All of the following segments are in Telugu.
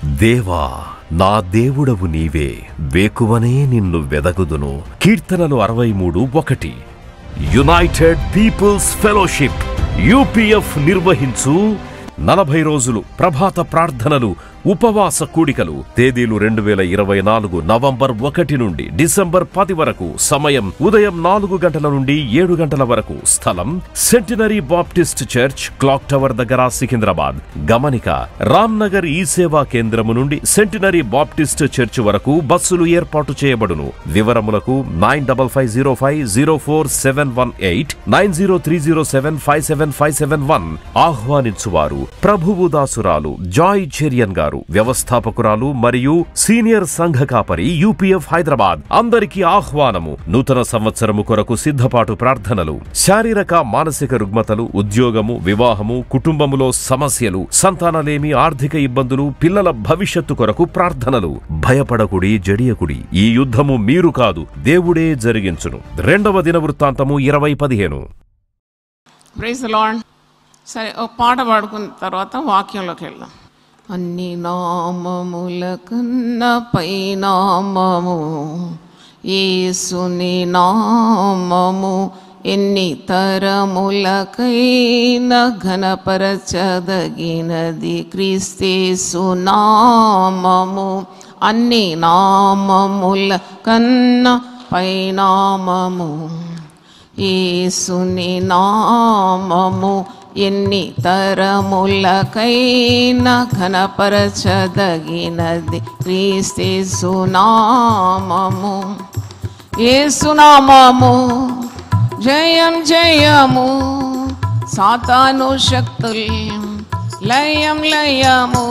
దేవా, నా దేవుడవు నీవే, వేకువనే నిన్ను వెదకుదును. కీర్తనలు 63:1. యునైటెడ్ పీపుల్స్ ఫెలోషిప్ యూపీఎఫ్ నిర్వహించు 40 రోజులు ప్రభాత ప్రార్థనలు, ఉపవాస కూడికలు. తేదీలు 2024 నవంబర్ 1 నుండి డిసెంబర్ 10 వరకు. సమయం ఉదయం 4 గంటల నుండి 7 గంటల వరకు. స్థలం centenary Baptist church, clock tower దగ్గర, సికింద్రాబాద్. గమనిక: రామ్నగర్ ఈ సేవా కేంద్రము నుండి సెంటినరీ బాప్టిస్ట్ చర్చ్ వరకు బస్సులు ఏర్పాటు చేయబడును. వివరములకు 9505044718 9030757571. ఆహ్వానించువారు ప్రభువు దాసురాలు జాయ్ చెరియన్ గారు, వ్యవస్థాపకురాలు మరియు సీనియర్ సంఘ కాపరి, యూపీఎఫ్ హైదరాబాద్. అందరికీ ఆహ్వానము. నూతన సంవత్సరము కొరకు సిద్ధపాటు ప్రార్థనలు. శారీరక మానసిక రుగ్మతలు, ఉద్యోగము, వివాహము, కుటుంబములో సమస్యలు, సంతానలేమి, ఆర్థిక ఇబ్బందులు, పిల్లల భవిష్యత్తు కొరకు ప్రార్థనలు. భయపడకుడి, జడియకుడి. ఈ యుద్ధము మీరు కాదు, దేవుడే జరిగించును. 2వ దినవృత్తాంతము 20:15. Praise the lord. సరే, ఒక పాట పాడుకున్న తర్వాత వాక్యంలోకి వెళ్దాం. అన్ని నామముల కన్నా పై నామము యేసుని నామము, ఎన్ని తరములకైనా ఘనపరచదగినది క్రీస్తేసు నామము. అన్ని నామముల కన్నా పై నామము యేసుని నామము, ఎన్ని తరములకైనా ఘనపరచదగినది క్రీస్తేసు నామము. యేసు నామము జయం జయము, సాతాను శక్తుల్ లయం లయము.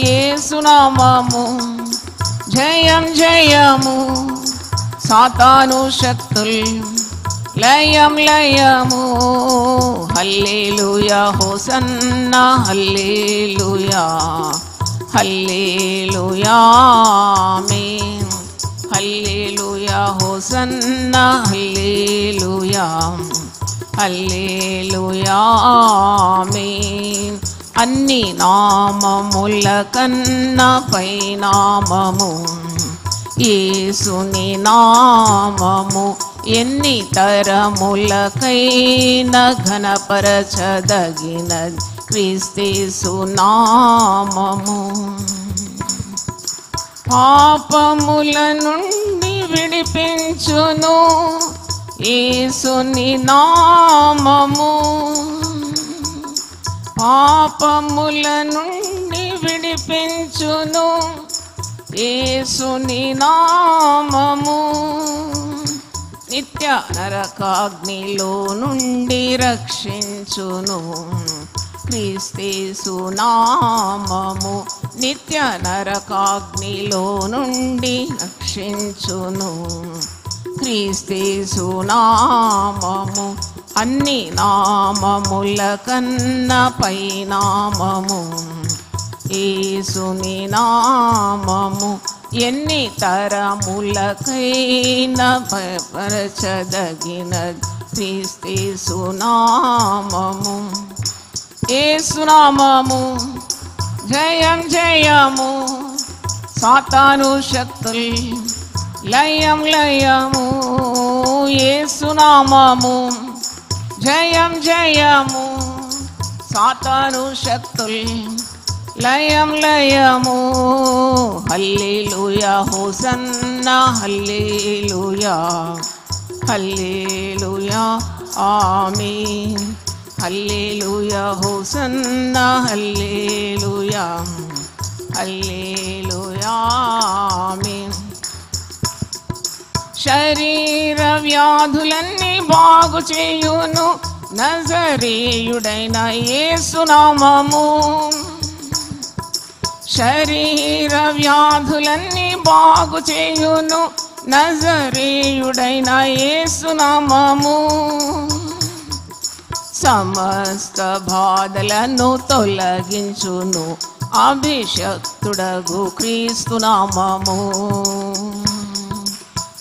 యేసు నామము జయం జయము, సాతాను శక్తుల్ లయం లయము. హల్లెలూయా హోసన్నా, హల్లెలూయా హల్లెలూయా ఆమేన్. హల్లెలూయా హోసన్నా, హల్లెలూయా హల్లెలూయా ఆమేన్. అన్ని నామముల కన్నా పై నామము యేసుని నామము, ఎన్ని తరములకైనా ఘనపరచదగినది క్రీస్తేసు నామము. పాపముల నుండి విడిపించును యేసుని నామము. పాపముల నుండి విడిపించును యేసుని నామము. నిత్య నరకాగ్నిలో నుండి రక్షించును క్రీస్తేసు నామము. నిత్య నరకాగ్నిలో నుండి రక్షించును క్రీస్తేసు నామము. అన్ని నామముల కన్నా పై నామము యేసుని నామము, ఎన్ని తరములకైనా పరచదగినది క్రీస్తేసు నామము. యేసు నామము జయం జయము, సాతాను శక్తుల్ లయం లయము. యేసు నామము జయం జయము, సాతాను శక్తుల్ లయం లయము. హల్లెలూయా హోసన్నా, హల్లెలూయా హల్లెలూయా ఆమేన్. హల్లెలూయా హోసన్నా, హల్లెలూయా హల్లెలూయా ఆమేన్. శరీర వ్యాధులన్నీ బాగు చేయును నజరేయుడైన యేసు నామము. శరీర వ్యాధులన్నీ బాగు చేయును నజరేయుడైన యేసు నామము. సమస్త బాధలను తొలగించును అభిషక్తుడగు క్రీస్తు నామము.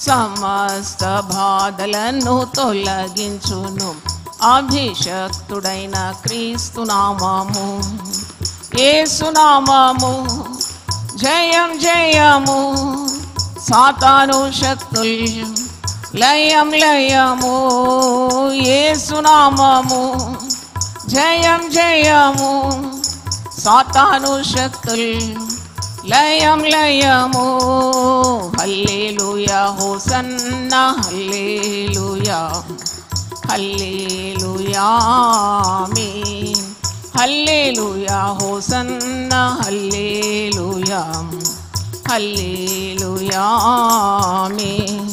సమస్త బాధలను తొలగించును అభిషక్తుడైన క్రీస్తు నామము. యేసు నామము జయం జయము సాతాను శక్తులు లయం లయము యేసునామము జయం జయము సాతాను శక్తులు లయం లయము హల్లెలూయా హోసన్నా హల్లెలూయా హల్లెలూయా ఆమేన్ హల్లెలూయా హోసన్నా హల్లెలూయా హల్లెలూయా ఆమేన్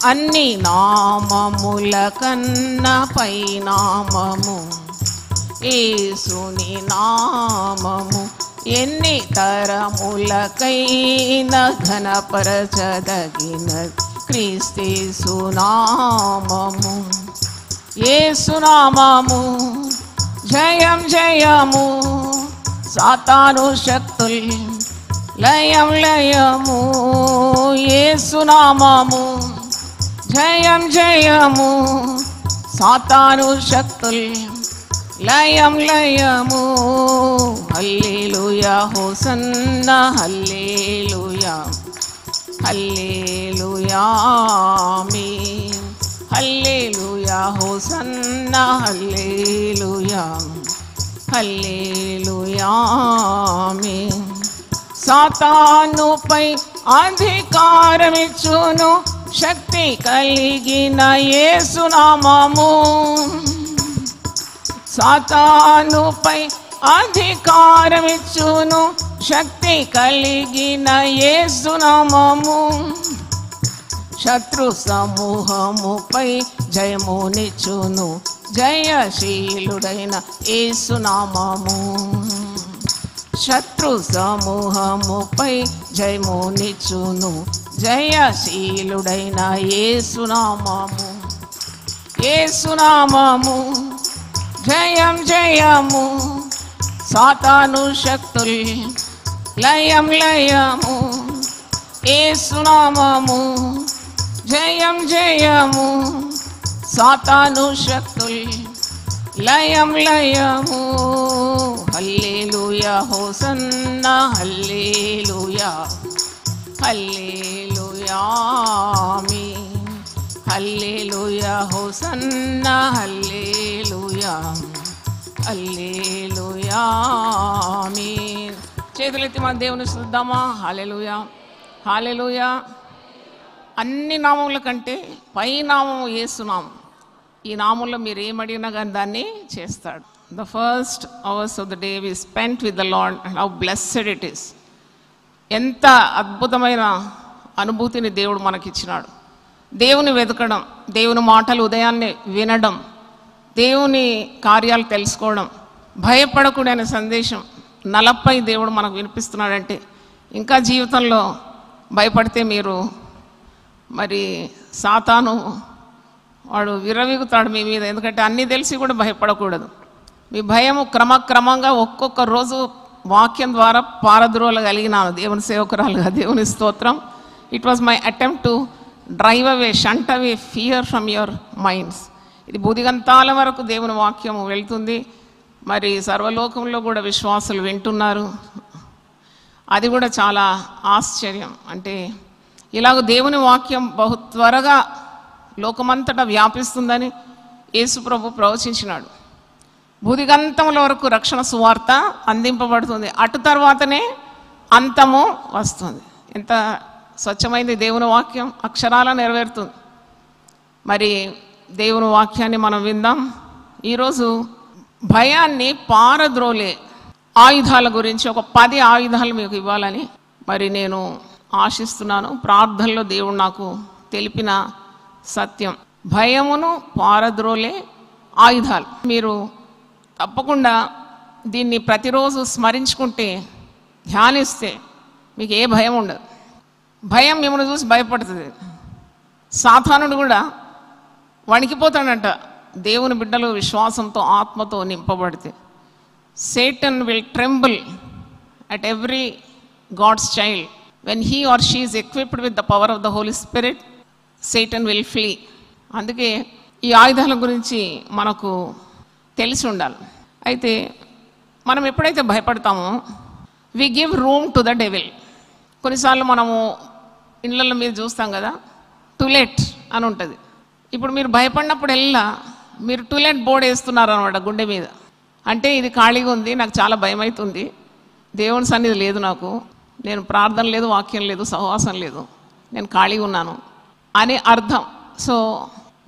అన్ని నామముల కన్నా పై నామము యేసుని నామము ఎన్ని తరములకైనా ఘనపరచదగిన క్రీస్తు నామము యేసునామము జయం జయము సాతాను శక్తులు లయం లయము యేసునామము జయం జయము సాతాను శక్తులు లయం లయము హల్లెలూయా హోసన్నా హల్లెలూయా హల్లెలూయా ఆమేన్ హల్లెలూయా హోసన్నా హల్లెలూయా హల్లెలూయా ఆమేన్ సాతానుపై అధికారమిచ్చును శక్తి కలిగిన యేసునామము సాతానుపై అధికారమిచ్చును శక్తి కలిగిన యేసునామము శత్రు సమూహముపై జయమునిచ్చును జయశీలుడైన యేసునామము శత్రు సమూహముపై జయమునిచ్చును జయశీలుడైన యేసునామము యేసునామము జయం జయము సాతాను శక్తులు లయం లయము యేసునామము జయం జయము సాతాను శక్తులు లయం లయము హల్లెలూయా హోసన్నా హల్లెలూయా హల్లెలూయా ఆమేన్ హల్లెలూయా హోసన్నా హల్లెలూయా హల్లెలూయా ఆమేన్ చేతులెత్తి మన దేవుని స్తుతిద్దామా హల్లెలూయా హల్లెలూయా అన్ని నామముల కంటే పై నామము యేసునామం ఈ నామంలో మీరు ఏమడిగినా కానీ దాన్ని చేస్తాడు the first hours of the day we spent with the lord and how blessed it is ఎంత అద్భుతమైన అనుభూతిని దేవుడు మనకిచ్చినాడు దేవుని వెతకడం దేవుని మాటలు ఉదయాన్నే వినడం దేవుని కార్యాలు తెలుసుకోవడం భయపడకూడని సందేశం 40 దేవుడు మనకు వినిపిస్తున్నాడంటే ఇంకా జీవితంలో భయపడితే మీరు మరి సాతాను వాడు విర్రవీగుతాడు మీ మీద ఎందుకంటే అన్నీ తెలిసి కూడా భయపడకూడదు మీ భయము క్రమక్రమంగా ఒక్కొక్క రోజు వాక్యం ద్వారా పారద్రోలగలిగినాను దేవుని సేవకురాలుగా దేవుని స్తోత్రం it was my attempt to drive away shunt away fear from your minds ఇది బుధిగంతాల వరకు దేవుని వాక్యము వెళ్తుంది మరి సర్వలోకంలో కూడా విశ్వాసులు వింటున్నారు అది కూడా చాలా ఆశ్చర్యం అంటే ఇలాగ దేవుని వాక్యం బహు త్వరగా లోకమంతటా వ్యాపిస్తుందని యేసు ప్రభు ప్రవచించినాడు బుధిగంతముల వరకు రక్షణ సువార్త అందింపబడుతుంది అటు తర్వాతనే అంతము వస్తుంది ఎంత స్వచ్ఛమైంది దేవుని వాక్యం అక్షరాల నెరవేరుతుంది మరి దేవుని వాక్యాన్ని మనం విందాం ఈరోజు భయాన్ని పారద్రోలే ఆయుధాల గురించి ఒక 10 ఆయుధాలు మీకు ఇవ్వాలని మరి నేను ఆశిస్తున్నాను ప్రార్థనలో దేవుడు నాకు తెలిపిన సత్యం భయమును పారద్రోలే ఆయుధాలు మీరు తప్పకుండా దీన్ని ప్రతిరోజు స్మరించుకుంటే ధ్యానిస్తే మీకు ఏ భయం ఉండదు భయం మిమ్మల్ని చూసి భయపడుతుంది సాతానుడు కూడా వణికిపోతాడంట దేవుని బిడ్డలు విశ్వాసంతో ఆత్మతో నింపబడితే Satan will tremble at every God's child when he or she is equipped with the power of the Holy Spirit Satan will flee అందుకే ఈ ఆయుధాల గురించి మనకు తెలిసి ఉండాలి అయితే మనం ఎప్పుడైతే భయపడతామో we give room to the devil. కొన్నిసార్లు మనము ఇళ్ళల్లో మీరు చూస్తాం కదా, టులెట్ అని ఉంటుంది. ఇప్పుడు మీరు భయపడినప్పుడల్లా మీరు టులెట్ బోర్డు వేస్తున్నారు అనమాట గుండె మీద. అంటే ఇది ఖాళీగా ఉంది, నాకు చాలా భయం అవుతుంది, దేవుని సన్నిధి లేదు, నాకు నేను ప్రార్థన లేదు, వాక్యం లేదు, సహవాసం లేదు, నేను ఖాళీగా ఉన్నాను అని అర్థం. సో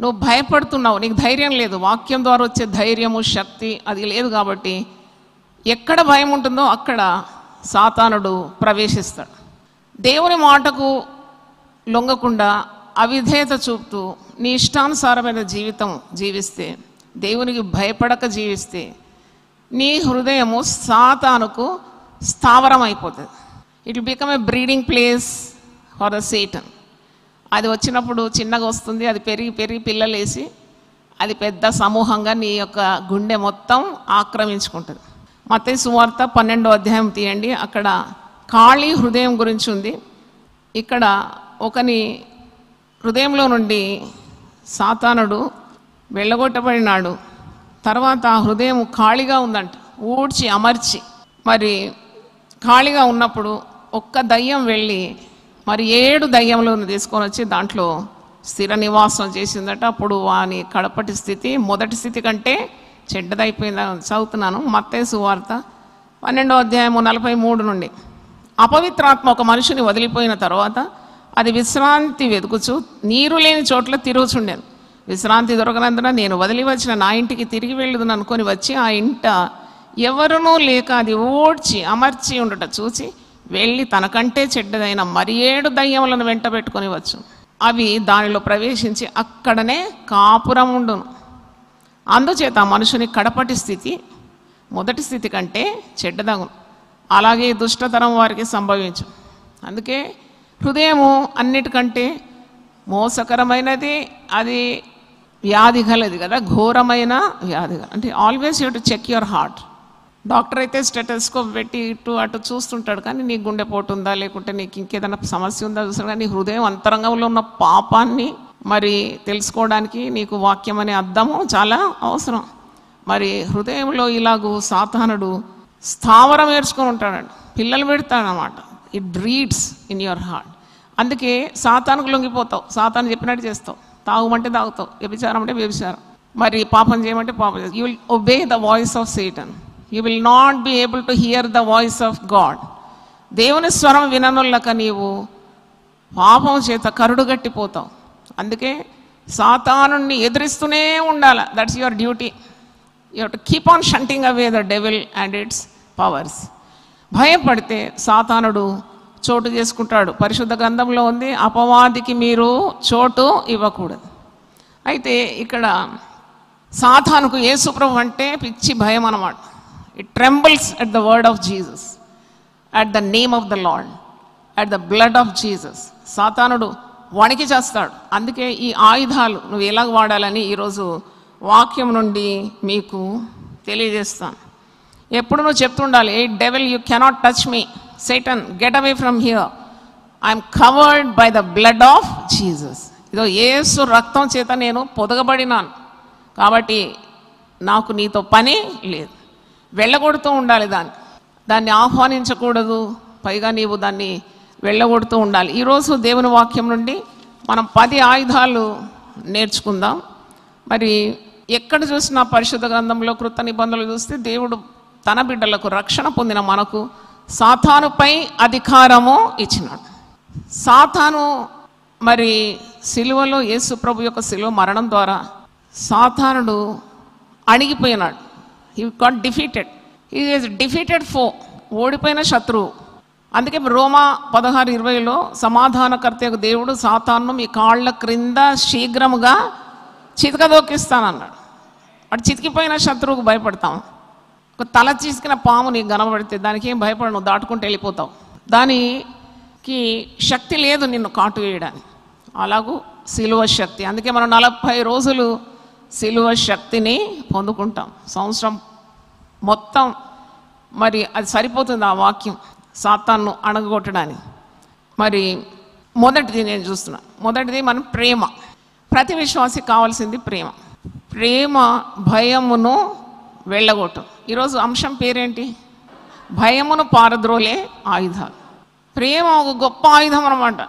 నువ్వు భయపడుతున్నావు, నీకు ధైర్యం లేదు, వాక్యం ద్వారా వచ్చే ధైర్యము శక్తి అది లేదు. కాబట్టి ఎక్కడ భయం ఉంటుందో అక్కడ సాతానుడు ప్రవేశిస్తాడు. దేవుని మాటకు లొంగకుండా అవిధేయత చూపుతూ నీ ఇష్టానుసారమైన జీవితం జీవిస్తే, దేవునికి భయపడక జీవిస్తే నీ హృదయము సాతానుకు స్థావరం అయిపోతుంది. It will become a breeding place for the Satan. అది వచ్చినప్పుడు చిన్నగా వస్తుంది, అది పెరిగి పెరిగి పిల్లలేసి అది పెద్ద సమూహంగా నీ యొక్క గుండె మొత్తం ఆక్రమించుకుంటుంది. మత్తయి సువార్త 12వ అధ్యాయం తీయండి, అక్కడ ఖాళీ హృదయం గురించి ఉంది. ఇక్కడ ఒకని హృదయంలో నుండి సాతానుడు వెళ్ళగొట్టబడినాడు. తర్వాత ఆ హృదయం ఖాళీగా ఉందంట, ఊడ్చి అమర్చి. మరి ఖాళీగా ఉన్నప్పుడు ఒక్క దయ్యం వెళ్ళి మరి 7 దయ్యములను తీసుకొని వచ్చి దాంట్లో స్థిర నివాసం చేసిందట. అప్పుడు వాని కడపటి స్థితి మొదటి స్థితి కంటే చెడ్డదైపోయిందని చదువుతున్నాను. మత్తయి సువార్త 12వ అధ్యాయము 43 నుండి. అపవిత్రాత్మ ఒక మనిషిని వదిలిపోయిన తర్వాత అది విశ్రాంతి వెతుకుచు నీరు లేని చోట్ల తిరుగుచుండేది. విశ్రాంతి దొరకనందున నేను వదిలి వచ్చిన నా ఇంటికి తిరిగి వెళ్ళదును అనుకొని వచ్చి ఆ ఇంట ఎవరునూ లేక అది ఓడ్చి అమర్చి ఉండట చూచి వెళ్ళి తనకంటే చెడ్డదైన మరి 7 దయ్యములను వెంట పెట్టుకొని వచ్చు. అవి దానిలో ప్రవేశించి అక్కడనే కాపురం ఉండును. అందుచేత ఆ మనుషుని కడపటి స్థితి మొదటి స్థితి కంటే చెడ్డదగును. అలాగే దుష్టతరం వారికి సంభవించు. అందుకే హృదయము అన్నిటికంటే మోసకరమైనది, అది వ్యాధి గలది కదా, ఘోరమైన వ్యాధి. అంటే always you to check your heart. Doctor అయితే స్టెటోస్కోప్ పెట్టి ఇటు అటు చూస్తుంటాడు, కానీ నీకు గుండెపోటు ఉందా లేకుంటే నీకు ఇంకేదైనా సమస్య ఉందా చూస్తాడు. కానీ నీ హృదయం అంతరంగంలో ఉన్న పాపాన్ని మరి తెలుసుకోవడానికి నీకు వాక్యం అనే అద్దము చాలా అవసరం. మరి హృదయంలో ఇలాగూ సాతానుడు స్థావరం ఏర్చుకొని ఉంటాడు, పిల్లలు పెడతాడనమాట. It breeds in your heart. అందుకే సాతానుకు లొంగిపోతావు, సాతాను చెప్పినట్టు చేస్తావు. తాగుమంటే తాగుతావు, వ్యభిచారం అంటే వ్యభిచారం, మరి పాపం చేయమంటే పాపం చేస్తావు. You will obey the voice of Satan. You will not be able to hear the voice of God. దేవుని స్వరం విననులక నీవు పాపం చేత కరుడుగట్టిపోతావు. అందుకే సాతానుని ఎదిరిస్తూనే ఉండాలి. That's your duty. You have to keep on shunting away the devil and it's powers. భయపడితే సాతానుడు చోటు చేసుకుంటాడు. పరిశుద్ధ గ్రంథంలో ఉంది, అపవాదికి మీరు చోటు ఇవ్వకూడదు. అయితే ఇక్కడ సాతానుకు యేసుప్రభు అంటే పిచ్చి భయం అన్నమాట. It trembles at the word of Jesus, at the name of the lord, at the blood of Jesus. సాతానుడు వణికి చేస్తాడు. అందుకే ఈ ఆయుధాలు నువ్వు ఎలాగ వాడాలని ఈరోజు వాక్యం నుండి మీకు తెలియజేస్తాను. ఎప్పుడు నువ్వు చెప్తుండాలి, a devil you cannot touch me, Satan get away from here, I'm covered by the blood of Jesus. ఇదో యేసు రక్తం చేత నేను పొదగబడినాను, కాబట్టి నాకు నీతో పని లేదు. వెళ్ళగొడుతూ ఉండాలి, దాన్ని ఆహ్వానించకూడదు, పైగా నీవు దాన్ని వెళ్ళగొడుతూ ఉండాలి. ఈరోజు దేవుని వాక్యం నుండి మనం 10 ఆయుధాలు నేర్చుకుందాం. మరి ఎక్కడ చూసినా పరిశుద్ధ గ్రంథంలో కృత నిబంధనలు చూస్తే దేవుడు తన బిడ్డలకు రక్షణ పొందిన మనకు సాతానుపై అధికారము ఇచ్చినాడు. సాతాను మరి సిలువలో యేసు ప్రభు యొక్క సిలువ మరణం ద్వారా సాతానుడు అణిగిపోయినాడు. He got defeated. He is defeated foe, ఓడిపోయిన శత్రువు. అందుకే రోమా 16:20లో సమాధానకర్త దేవుడు సాతాను మీ కాళ్ళ క్రింద శీఘ్రముగా చితకదొక్కిస్తానన్నాడు. వాడు చితికిపోయిన శత్రువుకు భయపడతాం. ఒక తల చీసుకిన పాము నీకు కనబడితే దానికి ఏం భయపడ, నువ్వు దాటుకుంటూ వెళ్ళిపోతావు. దానికి శక్తి లేదు నిన్ను కాటు వేయడానికి. అలాగూ సిలువ శక్తి. అందుకే మనం 40 రోజులు సిలువ శక్తిని పొందుకుంటాం. సంవత్సరం మొత్తం మరి అది సరిపోతుంది ఆ వాక్యం సాతాను అణగొట్టడానికి. మరి మొదటిది నేను చూస్తున్నా, మొదటిది మనం ప్రేమ. ప్రతి విశ్వాసి కావాల్సింది ప్రేమ. ప్రేమ భయమును వెళ్ళగొట్టు. ఈరోజు అంశం పేరేంటి? భయమును పారద్రోలే ఆయుధాలు. ప్రేమ ఒక గొప్ప ఆయుధం అన్నమాట.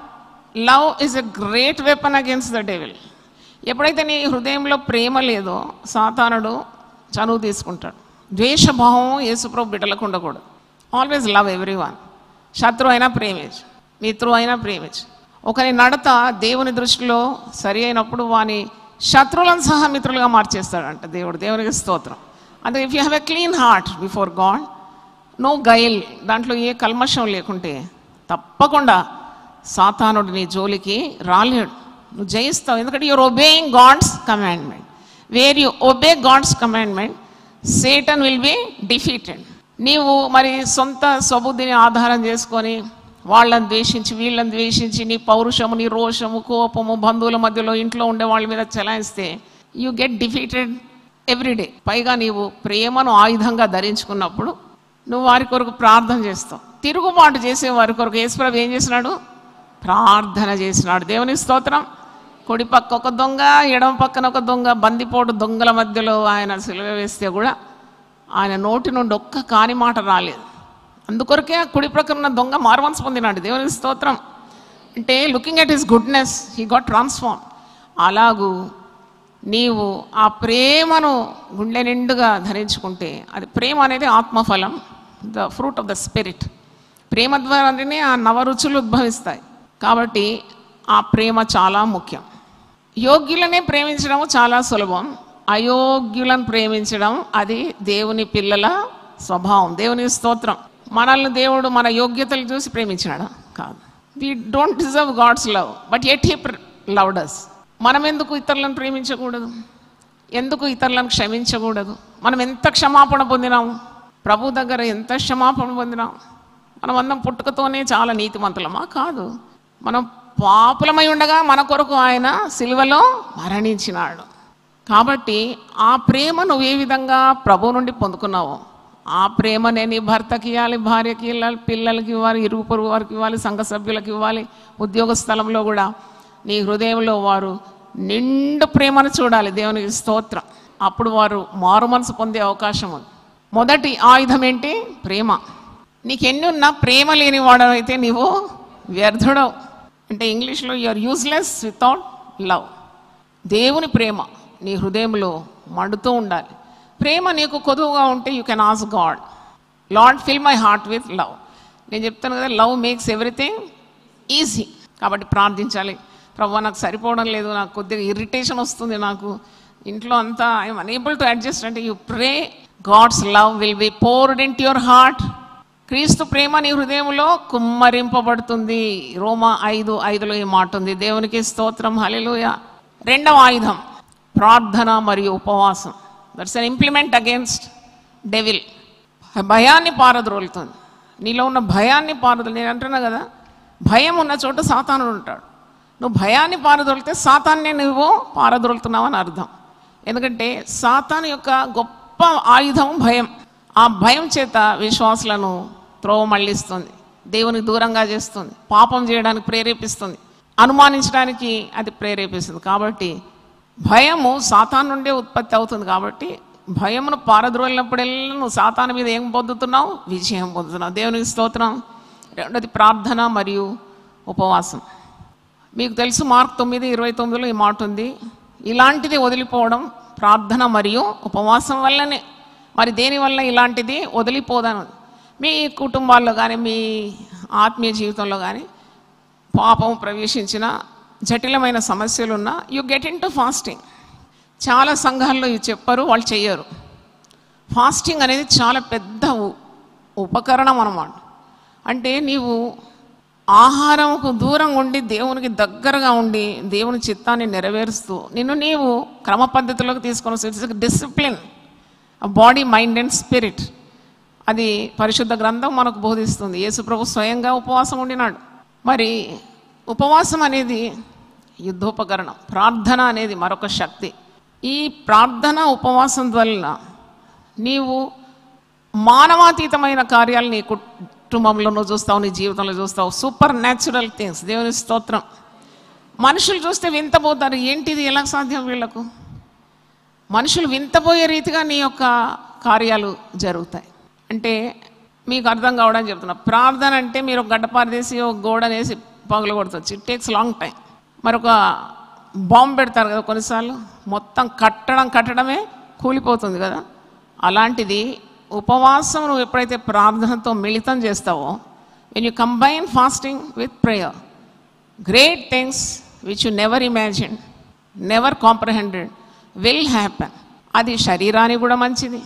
Love is a great weapon against the devil. ఎప్పుడైతే నీ హృదయంలో ప్రేమ లేదో సాతానుడు చనువు తీసుకుంటాడు. ద్వేషభావం యేసుప్రభు బిడ్డలకు ఉండకూడదు. Always love every one. శత్రువు అయినా ప్రేమించు, మిత్రువు అయినా ప్రేమించు. ఒకరి నడత దేవుని దృష్టిలో సరి అయినప్పుడు వాని శత్రువులను సహా మిత్రులుగా మార్చేస్తాడంట దేవుడు. దేవునికి స్తోత్రం. అంటే if you have a clean heart before God, no guile, దాంట్లో ఏ కల్మషం లేకుంటే తప్పకుండా సాతానుడు నీ జోలికి రాలేడు. నువ్వు జయిస్తావు. ఎందుకంటే you are obeying God's commandment. Where you obey God's commandment, Satan will be defeated. నీవు మరి సొంత స్వబుద్ధిని ఆధారం చేసుకొని వాళ్ళని ద్వేషించి వీళ్ళని ద్వేషించి నీ పౌరుషము, నీ రోషము, కోపము, బంధువుల మధ్యలో ఇంట్లో ఉండే వాళ్ళ మీద చెలాయిస్తే యూ గెట్ డిఫీటెడ్ ఎవ్రీడే. పైగా నీవు ప్రేమను ఆయుధంగా ధరించుకున్నప్పుడు నువ్వు వారి కొరకు ప్రార్థన చేస్తావు. తిరుగుబాటు చేసే వారి కొరకు యేసుప్రభు ఏం చేసినాడు? ప్రార్థన చేసినాడు. దేవుని స్తోత్రం. కుడి పక్క ఒక దొంగ, ఎడమ పక్కన ఒక దొంగ, బందిపోటు దొంగల మధ్యలో ఆయన సిలువ వేస్తే కూడా ఆయన నోటి నుండి ఒక్క కాని మాట రాలేదు. అందుకొరకే కుడి ప్రక్కన ఉన్న దొంగ మారుమనసు పొందినాడు. దేవుని స్తోత్రం. అంటే looking at his goodness he got transform. అలాగూ నీవు ఆ ప్రేమను గుండె నిండుగా ధరించుకుంటే, అది ప్రేమ అనేది ఆత్మఫలం, the fruit of the spirit. ప్రేమ ద్వారానే ఆ నవరుచులు ఉద్భవిస్తాయి. కాబట్టి ఆ ప్రేమ చాలా ముఖ్యం. యోగ్యులనే ప్రేమించడం చాలా సులభం, అయోగ్యులను ప్రేమించడం అది దేవుని పిల్లల స్వభావం. దేవుని స్తోత్రం. మనల్ని దేవుడు మన యోగ్యతలు చూసి ప్రేమించినాడా? కాదు. We don't deserve God's love, but yet he loved us. మనం ఎందుకు ఇతరులను ప్రేమించకూడదు? ఎందుకు ఇతరులను క్షమించకూడదు? మనం ఎంత క్షమాపణ పొందినాము? ప్రభు దగ్గర ఎంత క్షమాపణ పొందినాం? మనం అందరం పుట్టుకతోనే చాలా నీతిమంతులమా? కాదు. మనం పాపులమై ఉండగా మన కొరకు ఆయన సిలువలో మరణించినాడు. కాబట్టి ఆ ప్రేమ నువ్వు ఏ విధంగా ప్రభు నుండి పొందుకున్నావో ఆ ప్రేమనే నీ భర్తకి ఇవ్వాలి, భార్యకి ఇవ్వాలి, పిల్లలకి ఇవ్వాలి, ఇరుగు పొరుగు వారికి ఇవ్వాలి, సంఘ సభ్యులకు ఇవ్వాలి. ఉద్యోగ స్థలంలో కూడా నీ హృదయంలో వారు నిండు ప్రేమను చూడాలి. దేవునికి స్తోత్రం. అప్పుడు వారు మారు మనసు పొందే అవకాశం ఉంది. మొదటి ఆయుధం ఏంటి? ప్రేమ. నీకు ఎన్ని ఉన్నా ప్రేమ లేని వాడవైతే నీవు వ్యర్థుడవు. అంటే ఇంగ్లీష్లో you are useless without love. దేవుని ప్రేమ నీ హృదయంలో మండుతూ ఉండాలి. ప్రేమ నీకు కొదువుగా ఉంటే you can ask God, lord fill my heart with love. నేను చెప్తాను కదా, లవ్ మేక్స్ ఎవ్రీథింగ్ ఈజీ. కాబట్టి ప్రార్థించాలి. ప్రభు నాకు సరిపోవడం లేదు, నాకు కొద్దిగా ఇరిటేషన్ వస్తుంది, నాకు ఇంట్లో అంతా ఐఎమ్ అనేబుల్ టు అడ్జస్ట్. అంటే you pray, God's love will be poured in to your heart. క్రీస్తు ప్రేమ నీ హృదయంలో కుమ్మరింపబడుతుంది. రోమా 5:5 ఈ మాట ఉంది. దేవునికి స్తోత్రం. హల్లెలూయా. రెండవ ఆయుధం ప్రార్థన మరియు ఉపవాసం. That's an implement against devil. భయాన్ని పారద్రోలుతుంది. నీలో ఉన్న భయాన్ని పారద్రోలు. నేను అంటున్నా కదా, భయం ఉన్న చోట సాతానుడు ఉంటాడు. నువ్వు భయాన్ని పారద్రోలితే సాతాన్నే నువ్వు పారద్రోలుతున్నావు అని అర్థం. ఎందుకంటే సాతాను యొక్క గొప్ప ఆయుధం భయం. ఆ భయం చేత విశ్వాసులను త్రోవ మళ్ళిస్తుంది, దేవునికి దూరంగా చేస్తుంది, పాపం చేయడానికి ప్రేరేపిస్తుంది, అనుమానించడానికి అది ప్రేరేపిస్తుంది. కాబట్టి భయము సాతాను నుండే ఉత్పత్తి అవుతుంది. కాబట్టి భయమును పారద్రోలినప్పుడెల్లా నువ్వు సాతాను మీద ఏం పొందుతున్నావు? విజయం పొందుతున్నావు. దేవునికి స్తోత్రం. రెండోది ప్రార్థన మరియు ఉపవాసం. మీకు తెలుసు మార్క్ 9:29 ఈ మాట ఉంది. ఇలాంటిది వదిలిపోవడం ప్రార్థన మరియు ఉపవాసం వల్లనే. మరి దేనివల్ల ఇలాంటిది వదిలిపోదాను? మీ కుటుంబాల్లో కానీ మీ ఆత్మీయ జీవితంలో కానీ పాపం ప్రవేశించిన జటిలమైన సమస్యలున్నా you get in to fasting. చాలా సంఘాల్లో ఇవి చెప్పరు, వాళ్ళు చెయ్యరు. ఫాస్టింగ్ అనేది చాలా పెద్ద ఉపకరణం అన్నమాట. అంటే నీవు ఆహారంకు దూరంగా ఉండి దేవునికి దగ్గరగా ఉండి దేవుని చిత్తాన్ని నెరవేరుస్తూ నిన్ను నీవు క్రమ పద్ధతిలోకి తీసుకొని discipline body, mind and spirit. అది పరిశుద్ధ గ్రంథం మనకు బోధిస్తుంది. యేసుప్రభు స్వయంగా ఉపవాసం ఉండినాడు. మరి ఉపవాసం అనేది యుద్ధోపకరణం. ప్రార్థన అనేది మరొక శక్తి. ఈ ప్రార్థన ఉపవాసం వలన నీవు మానవాతీతమైన కార్యాలు నీ కుటుంబంలో నువ్వు చూస్తావు, నీ జీవితంలో చూస్తావు. Super natural things. దేవుని స్తోత్రం. మనుషులు చూస్తే వింతపోతారు, ఏంటిది, ఎలా సాధ్యం వీళ్లకు? మనుషులు వింతపోయే రీతిగా నీ యొక్క కార్యాలు జరుగుతాయి. అంటే మీకు అర్థం కావడానికి చెప్తున్నా. ప్రార్థన అంటే మీరు ఒక గడ్డపారదేసి ఒక గోడనేసి పగులు కొడుతుంది. It takes long time. మరొక బాంబు పెడతారు కదా కొన్నిసార్లు, మొత్తం కట్టడమే కూలిపోతుంది కదా. అలాంటిది ఉపవాసం నువ్వు ఎప్పుడైతే ప్రార్థనతో మిళితం చేస్తావో, when you combine fasting with prayer, great things which you never imagine, never comprehended will happen. అది శరీరానికి కూడా మంచిది,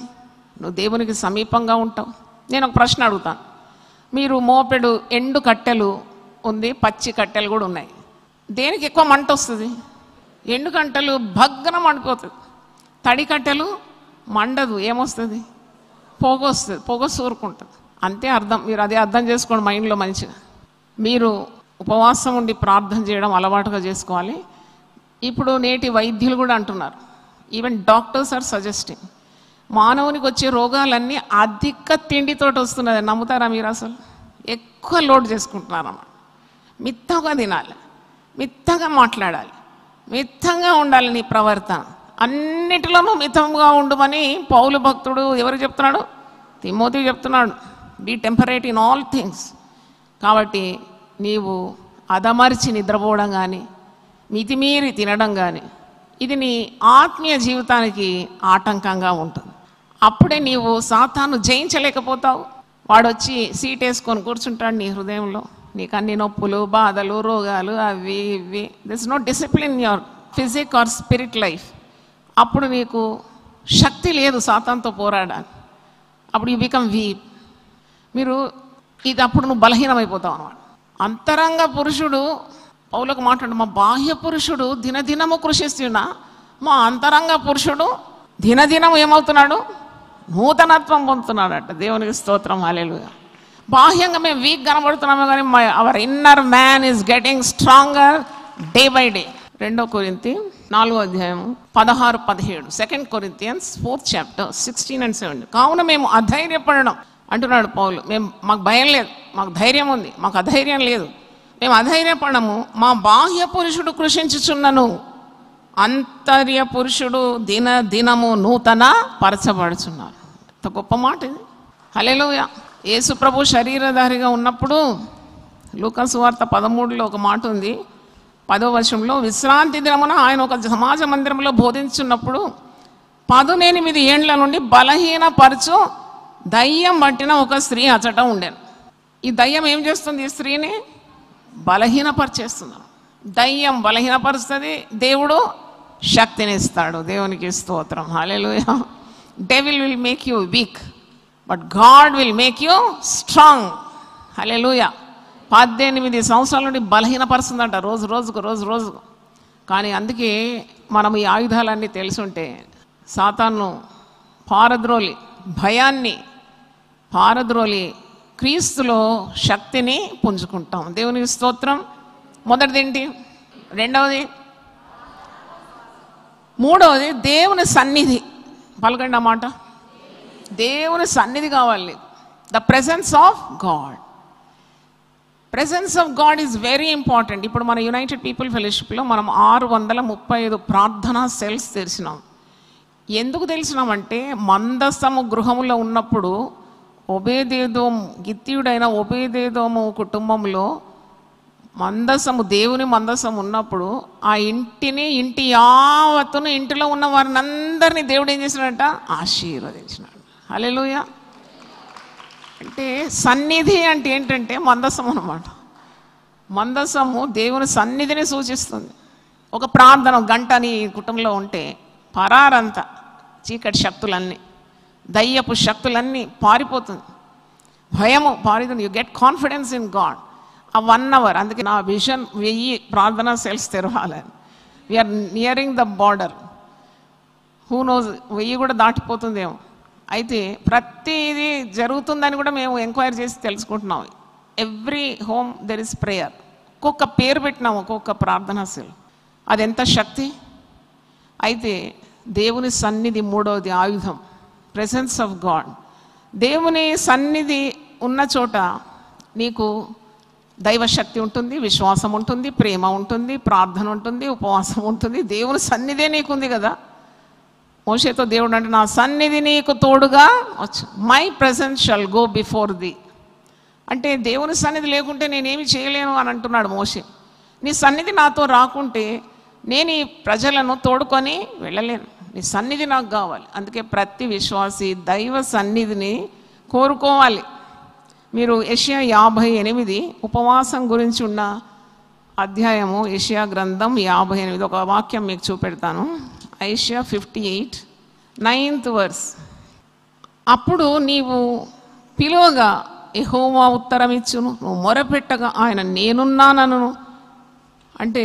నువ్వు దేవునికి సమీపంగా ఉంటావు. నేను ఒక ప్రశ్న అడుగుతాను. మీరు మోపెడు ఎండు కట్టెలు ఉంది, పచ్చి కట్టెలు కూడా ఉన్నాయి. దేనికి ఎక్కువ మంట వస్తుంది? ఎండు కట్టెలు భగ్నం మండిపోతుంది. తడి కట్టెలు మండదు, ఏమొస్తుంది? పొగ వస్తుంది, పొగ సూరుకుంటుంది. అంతే అర్థం. మీరు అదే అర్థం చేసుకోండి మైండ్లో మంచిగా. మీరు ఉపవాసం ఉండి ప్రార్థన చేయడం అలవాటుగా చేసుకోవాలి. ఇప్పుడు నేటి వైద్యులు కూడా అంటున్నారు, ఈవెన్ డాక్టర్స్ ఆర్ సజెస్టింగ్, మానవునికి వచ్చే రోగాలన్నీ అధిక తిండితోటి వస్తున్నది. నమ్ముతారా మీరు? అసలు ఎక్కువ లోడ్ చేసుకుంటున్నారన్నమాట. మితంగా తినాలి, మితంగా మాట్లాడాలి, మితంగా ఉండాలి నీ ప్రవర్తన. అన్నిటిలోనూ మితంగా ఉండమని పౌలు భక్తుడు ఎవరు చెప్తున్నాడు? తిమోతికి చెప్తున్నాడు. Be temperate in all things. కాబట్టి నీవు అదమర్చి నిద్రపోవడం కానీ, మితిమీరి తినడం కానీ, ఇది నీ ఆత్మీయ జీవితానికి ఆటంకంగా ఉంటుంది. అప్పుడే నీవు సాతాను జయించలేకపోతావు. వాడు వచ్చి సీట్ వేసుకొని కూర్చుంటాడు నీ హృదయంలో. నీకు అన్ని నొప్పులు, బాధలు, రోగాలు, అవి ఇవి. This no discipline your physique or spirit life. అప్పుడు నీకు శక్తి లేదు సాతాన్తో పోరాడాలి. అప్పుడు యూ బికమ్ వీక్. మీరు ఇది అప్పుడు నువ్వు బలహీనమైపోతావు అన్నమాట. అంతరంగ పురుషుడు పౌలకు మాట్లాడు, మా బాహ్య పురుషుడు దినదినము కృషిస్తున్నా, మా అంతరంగ పురుషుడు దినదినం ఏమవుతున్నాడు? నూతనత్వం పొందుతున్నాడట. దేవునికి స్తోత్రం, హల్లెలూయా. బాహ్యంగా మేము వీక్ కనబడుతున్నాము, కానీ hour inner man is getting stronger day by day. 2 కొరింథీ 4వ అధ్యాయము 16-17. 2 Corinthians 4th chapter 16 and 17. కావున మేము అధైర్యపడడం అంటున్నాడు పౌలు. మాకు భయం లేదు, మాకు ధైర్యం ఉంది, మాకు అధైర్యం లేదు. మేము అధైర్యపడము. మా బాహ్య పురుషుడు కృషించుచున్నను, అంతర్య పురుషుడు దినము నూతన పరచబడుచున్నారు. ఎంత గొప్ప మాట ఇది. హల్లెలూయా. యేసు ప్రభు శరీరధారిగా ఉన్నప్పుడు లూకా సువార్త 13లో ఒక మాట ఉంది, 10వ వచనంలో, విశ్రాంతి దినమున ఆయన ఒక సమాజ మందిరంలో బోధించున్నప్పుడు 18 ఏండ్ల నుండి బలహీనపరచు దయ్యం పట్టిన ఒక స్త్రీ అచట ఉండేను. ఈ దయ్యం ఏం చేస్తుంది? ఈ స్త్రీని బలహీనపరిచేస్తుంది. దయ్యం బలహీనపరుస్తుంది, దేవుడు శక్తినిస్తాడు. దేవునికి స్తోత్రం, hallelujah. Devil will make you weak, but God will make you strong. Hallelujah. 18 సంవత్సరాల నుండి బలహీనపరుస్తుందంట, రోజు రోజుకు. కానీ అందుకే మనం ఈ ఆయుధాలన్నీ తెలుసుంటే సాతాను పారద్రోలి, భయాన్ని పారద్రోలి క్రీస్తులో శక్తిని పుంజుకుంటాం. దేవునికి స్తోత్రం. మొదటిది ఏంటి? రెండవది, మూడవది దేవుని సన్నిధి. పలకండి ఆ మాట. దేవుని సన్నిధి కావాలి. The presence of God. Presence of God is very important. ఇప్పుడు మన యునైటెడ్ పీపుల్ ఫెలోషిప్లో మనం 635 ప్రార్థనా సెల్స్ తెరిచినాం. ఎందుకు తెలిసినామంటే, మందసము గృహములో ఉన్నప్పుడు ఒబేదేదోము, గిత్తీయుడైన ఒబేదేదోము కుటుంబంలో మందసము, దేవుని మందసం ఉన్నప్పుడు ఆ ఇంటి యావత్తును, ఇంటిలో ఉన్న వారిని అందరినీ దేవుడు ఏం చేసినాడంట? ఆశీర్వదించినాడు. హల్లెలూయా. అంటే సన్నిధి అంటే ఏంటంటే మందసం అన్నమాట. మందసము దేవుని సన్నిధిని సూచిస్తుంది. ఒక ప్రార్థన గంట నీ కుటుంబంలో ఉంటే పరారంతా చీకటి శక్తులన్నీ, దయ్యపు శక్తులన్నీ పారిపోతుంది, భయము పారిపోతుంది. You get confidence in God. ఆ 1 hour. అందుకే నా విజన్ 1000 ప్రార్థనా సెల్స్ తెరవాలని. We are nearing the border. Who knows, 1000 కూడా దాటిపోతుందేమో. అయితే ప్రతిదీ జరుగుతుందని కూడా మేము ఎంక్వైరీ చేసి తెలుసుకుంటున్నాం. Every home there is prayer. ఒక్కొక్క పేరు పెట్టినాం, ఒక్కొక్క ప్రార్థనా సెల్. అది ఎంత శక్తి. అయితే దేవుని సన్నిధి మూడవది ఆయుధం, ప్రెసెన్స్ ఆఫ్ గాడ్. దేవుని సన్నిధి ఉన్న చోట నీకు దైవశక్తి ఉంటుంది, విశ్వాసం ఉంటుంది, ప్రేమ ఉంటుంది, ప్రార్థన ఉంటుంది, ఉపవాసం ఉంటుంది. దేవుని సన్నిధే నీకుంది కదా. మోషేతో దేవుడు అంటే, నా సన్నిధి నీకు తోడుగా వచ్చు, my presence shall go before the. అంటే దేవుని సన్నిధి లేకుంటే నేనేమి చేయలేను అని అంటున్నాడు మోషే. నీ సన్నిధి నాతో రాకుంటే నేను ఈ ప్రజలను తోడుకొని వెళ్ళలేను, నీ సన్నిధి నాకు కావాలి. అందుకే ప్రతి విశ్వాసి దైవ సన్నిధిని కోరుకోవాలి. మీరు యెషయా 58 ఉపవాసం గురించి ఉన్న అధ్యాయము, యెషయా గ్రంథం 58 ఒక వాక్యం మీకు చూపెడతాను. యెషయా 58 9th verse. అప్పుడు నీవు పిలువగా యెహోవా ఉత్తరం ఇచ్చును, నువ్వు మొరపెట్టగా ఆయన నేనున్నానను. అంటే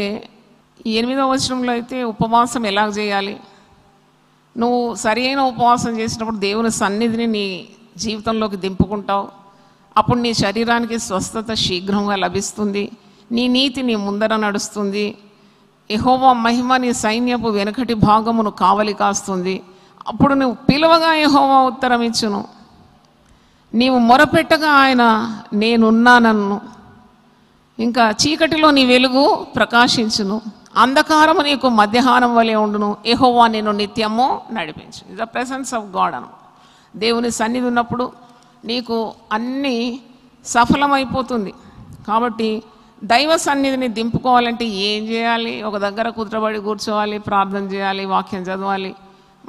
ఈ 8వ వచనంలో అయితే ఉపవాసం ఎలా చేయాలి, నువ్వు సరైన ఉపవాసం చేసినప్పుడు దేవుని సన్నిధిని నీ జీవితంలోకి దింపుకుంటావు. అప్పుడు నీ శరీరానికి స్వస్థత శీఘ్రంగా లభిస్తుంది, నీ నీతి నీ ముందర నడుస్తుంది. యెహోవా మహిమ నీ సైన్యపు వెనుకటి భాగమును కావలి కాస్తుంది. అప్పుడు నువ్వు పిలువగా యెహోవా ఉత్తరం ఇచ్చును, నీవు మొరపెట్టగా ఆయన నేనున్నానన్ను. ఇంకా చీకటిలో నీ వెలుగు ప్రకాశించును, అంధకారము నీకు మధ్యాహ్నం వలె ఉండును, యెహోవా నిన్ను నిత్యము నడిపించు. ఇది ద ప్రెసెన్స్ ఆఫ్ గాడ్ అను. దేవుని సన్నిధి ఉన్నప్పుడు నీకు అన్నీ సఫలమైపోతుంది. కాబట్టి దైవ సన్నిధిని దింపుకోవాలంటే ఏం చేయాలి? ఒక దగ్గర కుదురబడి కూర్చోవాలి, ప్రార్థన చేయాలి, వాక్యం చదవాలి,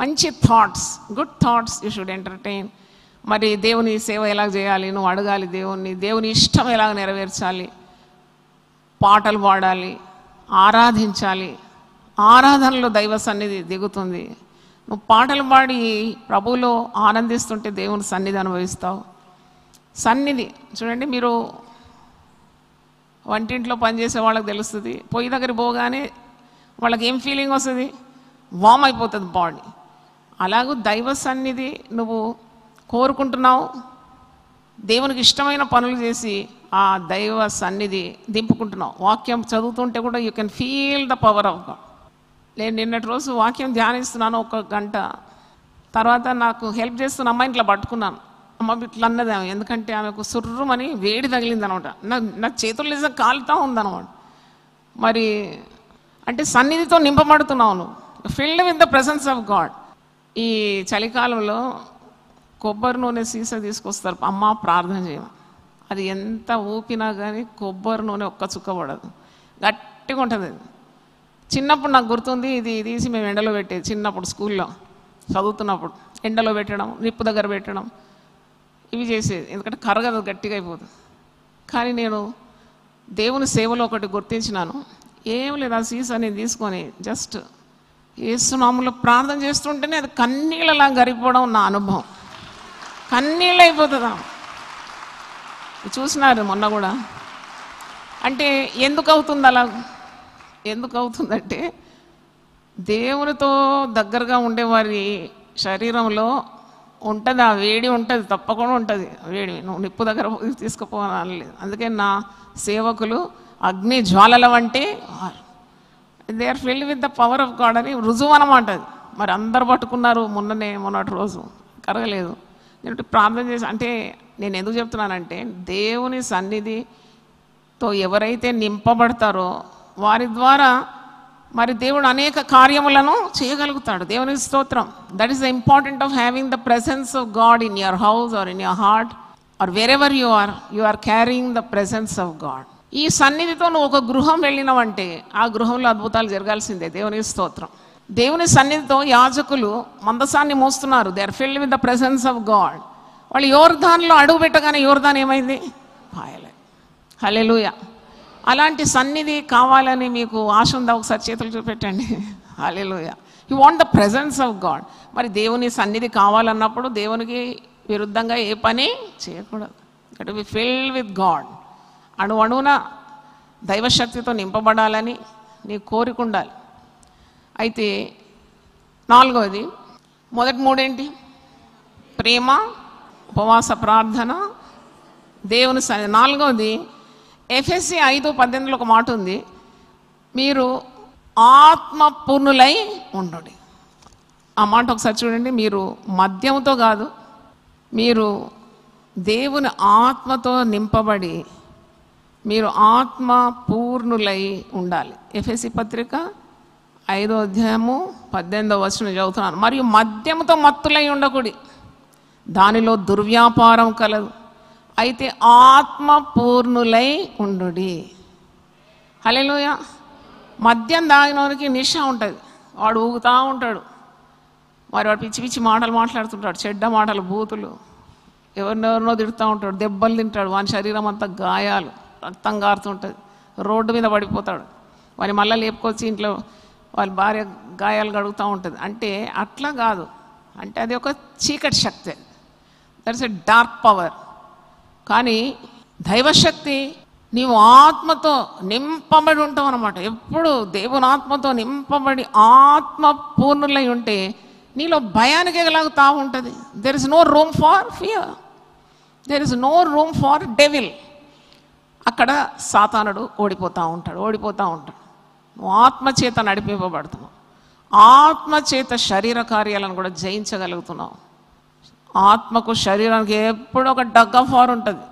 మంచి thoughts, good thoughts you should entertain. మరి దేవుని సేవ ఎలా చేయాలి, నువ్వు అడగాలి దేవుణ్ణి, దేవుని ఇష్టం ఎలా నెరవేర్చాలి, పాటలు పాడాలి, ఆరాధించాలి. ఆరాధనలో దైవ సన్నిధి దిగుతుంది. నువ్వు పాటలు పాడి ప్రభువులో ఆనందిస్తుంటే దేవుని సన్నిధి అనుభవిస్తావు. సన్నిధి చూడండి, మీరు వంటింట్లో పనిచేసే వాళ్ళకి తెలుస్తుంది, పొయ్యి దగ్గర పోగానే వాళ్ళకి ఏం ఫీలింగ్ వస్తుంది? వామ్ అయిపోతుంది బాడీ. అలాగూ దైవ సన్నిధి నువ్వు కోరుకుంటున్నావు, దేవునికి ఇష్టమైన పనులు చేసి ఆ దైవ సన్నిధి దింపుకుంటున్నావు. వాక్యం చదువుతుంటే కూడా you can feel the power of God. నేను నిన్నటి రోజు వాక్యం ధ్యానిస్తున్నాను 1 గంట, తర్వాత నాకు హెల్ప్ చేస్తున్న అమ్మాయి ఇట్లా పట్టుకున్నాను. అమ్మ ఇట్లా అన్నది ఆమె, ఎందుకంటే ఆమెకు సుర్రుమని వేడి తగిలింది అనమాట. నా చేతులు నిజంగా కాలుతూ ఉందన్నమాట. మరి అంటే సన్నిధితో నింపబడుతున్నావు నువ్వు, field with the presence of God. ఈ చలికాలంలో కొబ్బరి నూనె సీసా తీసుకొస్తారు, అమ్మ ప్రార్థన చేయమని. అది ఎంత ఊపినా కానీ కొబ్బరి నూనె ఒక్క చుక్క పడదు, గట్టిగా ఉంటుంది. చిన్నప్పుడు నాకు గుర్తుంది, ఇది తీసి మేము ఎండలో పెట్టేది. చిన్నప్పుడు స్కూల్లో చదువుతున్నప్పుడు ఎండలో పెట్టడం, నిప్పు దగ్గర పెట్టడం, ఇవి చేసేది. ఎందుకంటే కరగదు, గట్టిగా అయిపోతుంది. కానీ నేను దేవుని సేవలో ఒకటి గుర్తించినాను, ఏం లేదు, ఆ సీసా నేను తీసుకొని జస్ట్ యేసునామములో ప్రార్థన చేస్తుంటేనే అది కన్నీళ్ళలా గరిపోవడం నా అనుభవం. కన్నీళ్ళు అయిపోతుందా చూసినారు మొన్న కూడా. అంటే ఎందుకు అవుతుంది అలా? ఎందుకు అవుతుందంటే దేవునితో దగ్గరగా ఉండేవారి శరీరంలో ఉంటుంది, ఆ వేడి ఉంటుంది, తప్పకుండా ఉంటుంది వేడి. నువ్వు నిప్పు దగ్గర తీసుకుపోవాలలేదు. అందుకే నా సేవకులు అగ్ని జ్వాలల వంటి they are filled with the power of God అని రుజువు అనమాట. మరి అందరు పట్టుకున్నారు మొన్నటి రోజు, కరగలేదు. నేను ప్రార్థన చేసి, అంటే నేను ఎందుకు చెప్తున్నానంటే దేవుని సన్నిధితో ఎవరైతే నింపబడతారో వారి ద్వారా మరి దేవుడు అనేక కార్యములను చేయగలుగుతాడు. దేవుని స్తోత్రం. That is the important of having the presence of God in your house or in your heart or wherever you are carrying the presence of God. ఈ సన్నిధితో నువ్వు ఒక గృహం వెళ్ళినావంటే ఆ గృహంలో అద్భుతాలు జరగాల్సిందే. దేవుని స్తోత్రం. దేవుని సన్నిధితో యాజకులు మందసాన్ని మోస్తున్నారు. They are filled with the presence of God. వాళ్ళు యోర్దాన్లో అడుగు పెట్టగానే యోర్దాన్ ఏమైంది? పాయలే. హల్లెలూయా. అలాంటి సన్నిధి కావాలని మీకు ఆశ ఉందా? ఒకసారి చేతులు చూపెట్టండి. Hallelujah. You want the presence of God. మరి దేవుని సన్నిధి కావాలన్నప్పుడు దేవునికి విరుద్ధంగా ఏ పని చేయకూడదు. To be filled with God. అణువణువున దైవశక్తితో నింపబడాలని నీ కోరిక ఉండాలి. అయితే 4వది, మొదటి 3 ఏంటి? ప్రేమ, ఉపవాస ప్రార్థన, దేవుని సన్నిధి. 4వది ఎఫెసీ 5:18 ఒక మాట ఉంది, మీరు ఆత్మపూర్ణులై ఉండండి. ఆ మాట ఒకసారి చూడండి. మీరు మద్యంతో కాదు, మీరు దేవుని ఆత్మతో నింపబడి మీరు ఆత్మ పూర్ణులై ఉండాలి. ఎఫెసీ పత్రిక 5వ అధ్యాయము 18వ వచనం చదువుతున్నాను. మరియు మద్యముతో మత్తులై ఉండకూడి, దానిలో దుర్వ్యాపారం కలదు, అయితే ఆత్మ పూర్ణులై ఉండుడి. హల్లెలూయా. మద్యం తాగినోనికి నిశ ఉంటుంది, వాడు ఊగుతూ ఉంటాడు, మరి వాడు పిచ్చి పిచ్చి మాటలు మాట్లాడుతుంటాడు, చెడ్డ మాటలు, బూతులు, ఎవరినెవరినో తిడుతూ ఉంటాడు, దెబ్బలు తింటాడు, వాని శరీరం అంతా గాయాలు, రక్తం కారుతుంటుంది, రోడ్డు మీద పడిపోతాడు, వాని మళ్ళీ లేపుకొచ్చి ఇంట్లో వాళ్ళ భార్య గాయాలు కడుగుతూ ఉంటుంది. అంటే అట్లా కాదు, అంటే అది ఒక చీకటి శక్తి, దట్స్ ఎ డార్క్ పవర్. కానీ దైవశక్తి నీవు ఆత్మతో నింపబడి ఉంటావు అన్నమాట. ఎప్పుడు దేవుని ఆత్మతో నింపబడి ఆత్మ పూర్ణులై ఉంటే నీలో భయానికి ఎగలాగుతూ ఉంటుంది. There is no room for fear, there is no room for devil. అక్కడ సాతానుడు ఓడిపోతూ ఉంటాడు. నువ్వు ఆత్మచేత నడిపింపబడుతున్నావు, ఆత్మచేత శరీర కార్యాలను కూడా జయించగలుగుతున్నావు. ఆత్మకు శరీరానికి ఎప్పుడు ఒక డగ్ ఆఫ్ వార్ ఉంటుంది.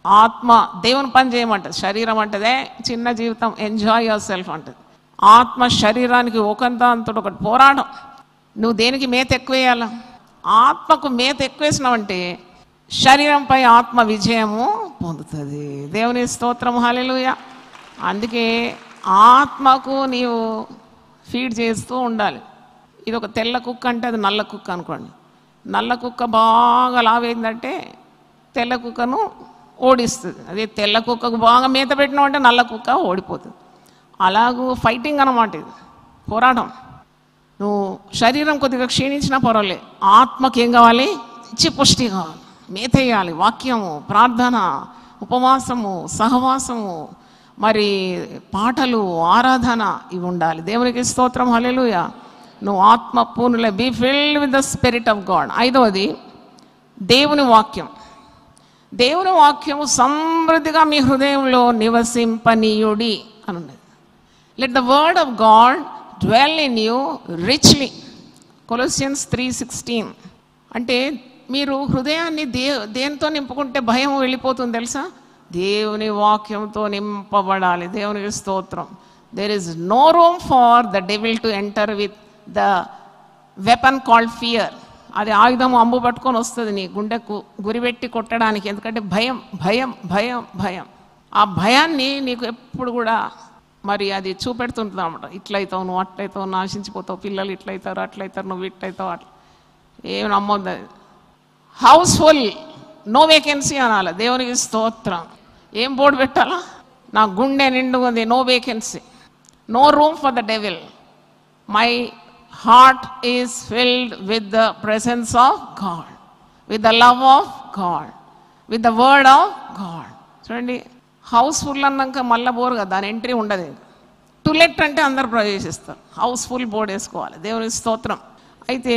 ఆత్మ దేవుని పని చేయమంటుంది, శరీరం అంటదే చిన్న జీవితం, ఎంజాయ్ యువర్ సెల్ఫ్ అంటుంది. ఆత్మ శరీరానికి ఒకంతా ఒకటి పోరాటం. నువ్వు దేనికి మేత ఎక్కువ వేయాల? ఆత్మకు మేత ఎక్కువ వేసినావంటే శరీరంపై ఆత్మ విజయము పొందుతుంది. దేవుని స్తోత్రం, హల్లెలూయా. అందుకే ఆత్మకు నీవు ఫీడ్ చేస్తూ ఉండాలి. ఇది ఒక తెల్ల కుక్క అంటే అది నల్ల కుక్క అనుకోండి. నల్ల కుక్క బాగా లావైందంటే తెల్ల కుక్కను ఓడిస్తుంది. అదే తెల్ల కుక్కకు బాగా మేత పెట్టినామంటే నల్ల కుక్క ఓడిపోతుంది. అలాగూ ఫైటింగ్ అన్నమాట, ఇది పోరాటం. నువ్వు శరీరం కొద్దిగా క్షీణించినా పర్వాలేదు, ఆత్మకి ఏం కావాలి? మంచి పుష్టి కావాలి, మేత వేయాలి. వాక్యము, ప్రార్థన, ఉపవాసము, సహవాసము, మరి పాటలు, ఆరాధన ఇవి ఉండాలి. దేవునికి స్తోత్రం, హల్లెలూయా. నువ్వు ఆత్మ పూర్ణులై be filled with the spirit of God. 5వది దేవుని వాక్యం. దేవుని వాక్యము సమృద్ధిగా మీ హృదయంలో నివసింపనీయుడి అని ఉన్నది. Let the word of God dwell in you richly. Colossians 3:16. అంటే మీరు హృదయాన్ని దేనితో నింపుకుంటే భయం వెళ్ళిపోతుంది తెలుసా? దేవుని వాక్యంతో నింపబడాలి. దేవునికి స్తోత్రం. There is no room for the devil to enter with the weapon called fear. అది ఆయుధం, అంబు పట్టుకొని వస్తుంది నీ గుండెకు గురిపెట్టి కొట్టడానికి. ఎందుకంటే భయం భయం భయం భయం. ఆ భయాన్ని నీకు ఎప్పుడు కూడా మరి అది చూపెడుతుంటుంది అన్నమాట. ఇట్లయితావు, నువ్వు అట్లయితావు, నాశించిపోతావు, పిల్లలు ఇట్లయితారు, అట్లయితారు, నువ్వు ఇట్లయితావు, అట్లా ఏం నమ్మొద్దు. అది హౌస్ఫుల్, నో వేకెన్సీ అనాలి. దేవునికి స్తోత్రం. ఏం బోర్డు పెట్టాలా? నా గుండె నిండుగా ఉంది, no vacancy, no room for the devil. My heart is filled with the presence of God, with the love of God, with the word of God. చూడండి, హౌస్ఫుల్ అన్నాక మళ్ళీ బోర్ కదా, దాని ఎంట్రీ ఉండదు. టు లెట్ అంటే అందరు ప్రవేశిస్తారు. హౌస్ఫుల్ బోర్డు వేసుకోవాలి. దేవునికి స్తోత్రం. అయితే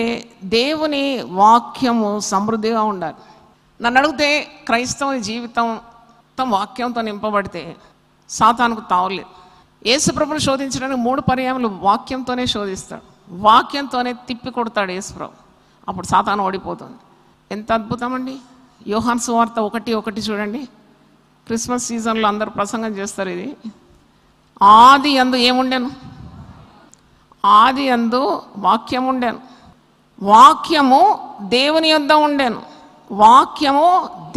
దేవుని వాక్యము సమృద్ధిగా ఉండాలి. నన్ను అడిగితే క్రైస్తవ జీవితం తమ వాక్యంతో నింపబడితే సాతానుకు తావలేదు. యేసుప్రభుని శోధించడానికి 3 పర్యాయములు వాక్యంతోనే శోధిస్తాడు, వాక్యంతోనే తిప్పి కొడతాడు యేసుప్రభు. అప్పుడు సాతాను ఓడిపోతుంది. ఎంత అద్భుతం అండి. యోహాను సువార్త 1:1 చూడండి. క్రిస్మస్ సీజన్లో అందరూ ప్రసంగం చేస్తారు ఇది. ఆది యందు ఏముండెను? ఆది యందు వాక్యం ఉండెను, వాక్యము దేవుని యొద్ద ఉండెను, వాక్యము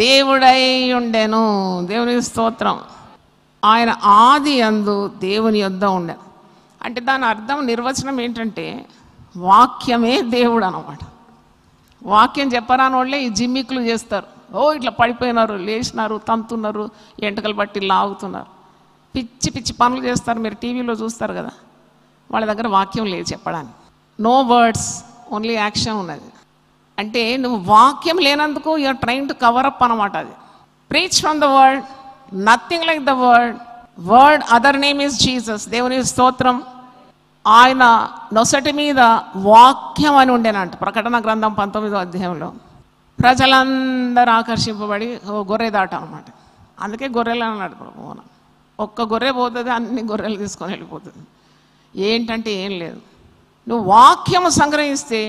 దేవుడై ఉండెను. దేవుని స్తోత్రం. ఆయన ఆది యందు దేవుని యొద్ద ఉండెను. అంటే దాని అర్థం, నిర్వచనం ఏంటంటే వాక్యమే దేవుడు అన్నమాట. వాక్యం చెప్పరాని వాళ్ళే ఈ జిమ్మిక్లు చేస్తారు. ఓ ఇట్లా పడిపోయినారు, లేచినారు, తంతున్నారు, ఎంటకలు బట్టి లాగుతున్నారు, పిచ్చి పిచ్చి పనులు చేస్తారు. మీరు టీవీలో చూస్తారు కదా, వాళ్ళ దగ్గర వాక్యం లేదు చెప్పడానికి. నో వర్డ్స్, ఓన్లీ యాక్షన్ ఉన్నది. అంటే నువ్వు వాక్యం లేనందుకు you're trying to cover up అనమాట. అది preach from the word, nothing like the word. Word other name is Jesus. దేవుని స్తోత్రం. ఆయన నొసటి మీద వాక్యం అని ఉండేనంట. ప్రకటన గ్రంథం 19వ అధ్యాయంలో ప్రజలందరూ ఆకర్షింపబడి గొర్రె దాట అనమాట. అందుకే గొర్రెలు అన్నాడు ప్రభు. ఒక్క గొర్రె పోతుంది, అన్ని గొర్రెలు తీసుకొని వెళ్ళిపోతుంది. ఏంటంటే ఏం లేదు, నువ్వు వాక్యము సంగ్రహిస్తే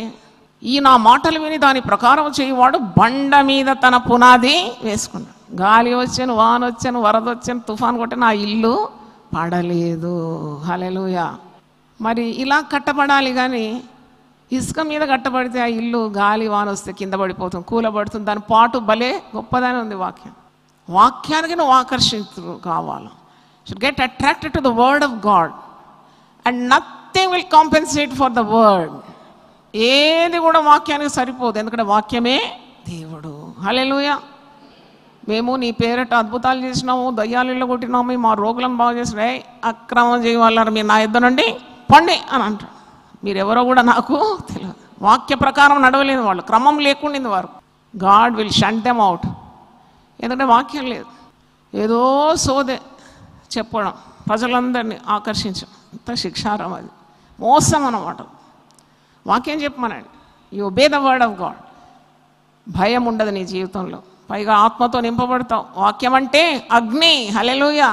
ఈ నా మాటలు విని దాని ప్రకారం చేయవాడు బండ మీద తన పునాది వేసుకున్నాడు. గాలి వచ్చాను, వాన వచ్చాను, వరద వచ్చాను, తుఫాను కొట్టాను, ఆ ఇల్లు పడలేదు. హల్లెలూయా. మరి ఇలా కట్టబడాలి, కానీ ఇసుక మీద కట్టబడితే ఆ ఇల్లు గాలి వాన వస్తే కింద పడిపోతుంది, కూలబడుతుంది. దాని పాటు భలే గొప్పదానే ఉంది వాక్యం. వాక్యానికి నువ్వు ఆకర్షించు కావాలి. Should get attracted to the word of God and nothing will compensate for the word. ఏది కూడా వాక్యానికి సరిపోదు, ఎందుకంటే వాక్యమే దేవుడు. హల్లెలూయా. మేము నీ పేరట అద్భుతాలు చేసినాము, దయ్యాలు కొట్టినాము, మా రోగులను బాగు చేసినా, అక్రమం చేయవాళ్ళని మీరు నా యుద్ధ నుండి పండి అని అంటారు. మీరెవరో కూడా నాకు తెలియదు. వాక్య ప్రకారం నడవలేని వాళ్ళు, క్రమం లేకుండింది వారు. God will shunt them out. ఎందుకంటే వాక్యం లేదు, ఏదో సోదే చెప్పడం, ప్రజలందరినీ ఆకర్షించడం. అంత శిక్షారం, అది మోసం అన్నమాట. వాక్యం చెప్పమనండి. You obey the word of God. భయం ఉండదు నీ జీవితంలో, పైగా ఆత్మతో నింపబడతావు. వాక్యం అంటే అగ్ని. హల్లెలూయా.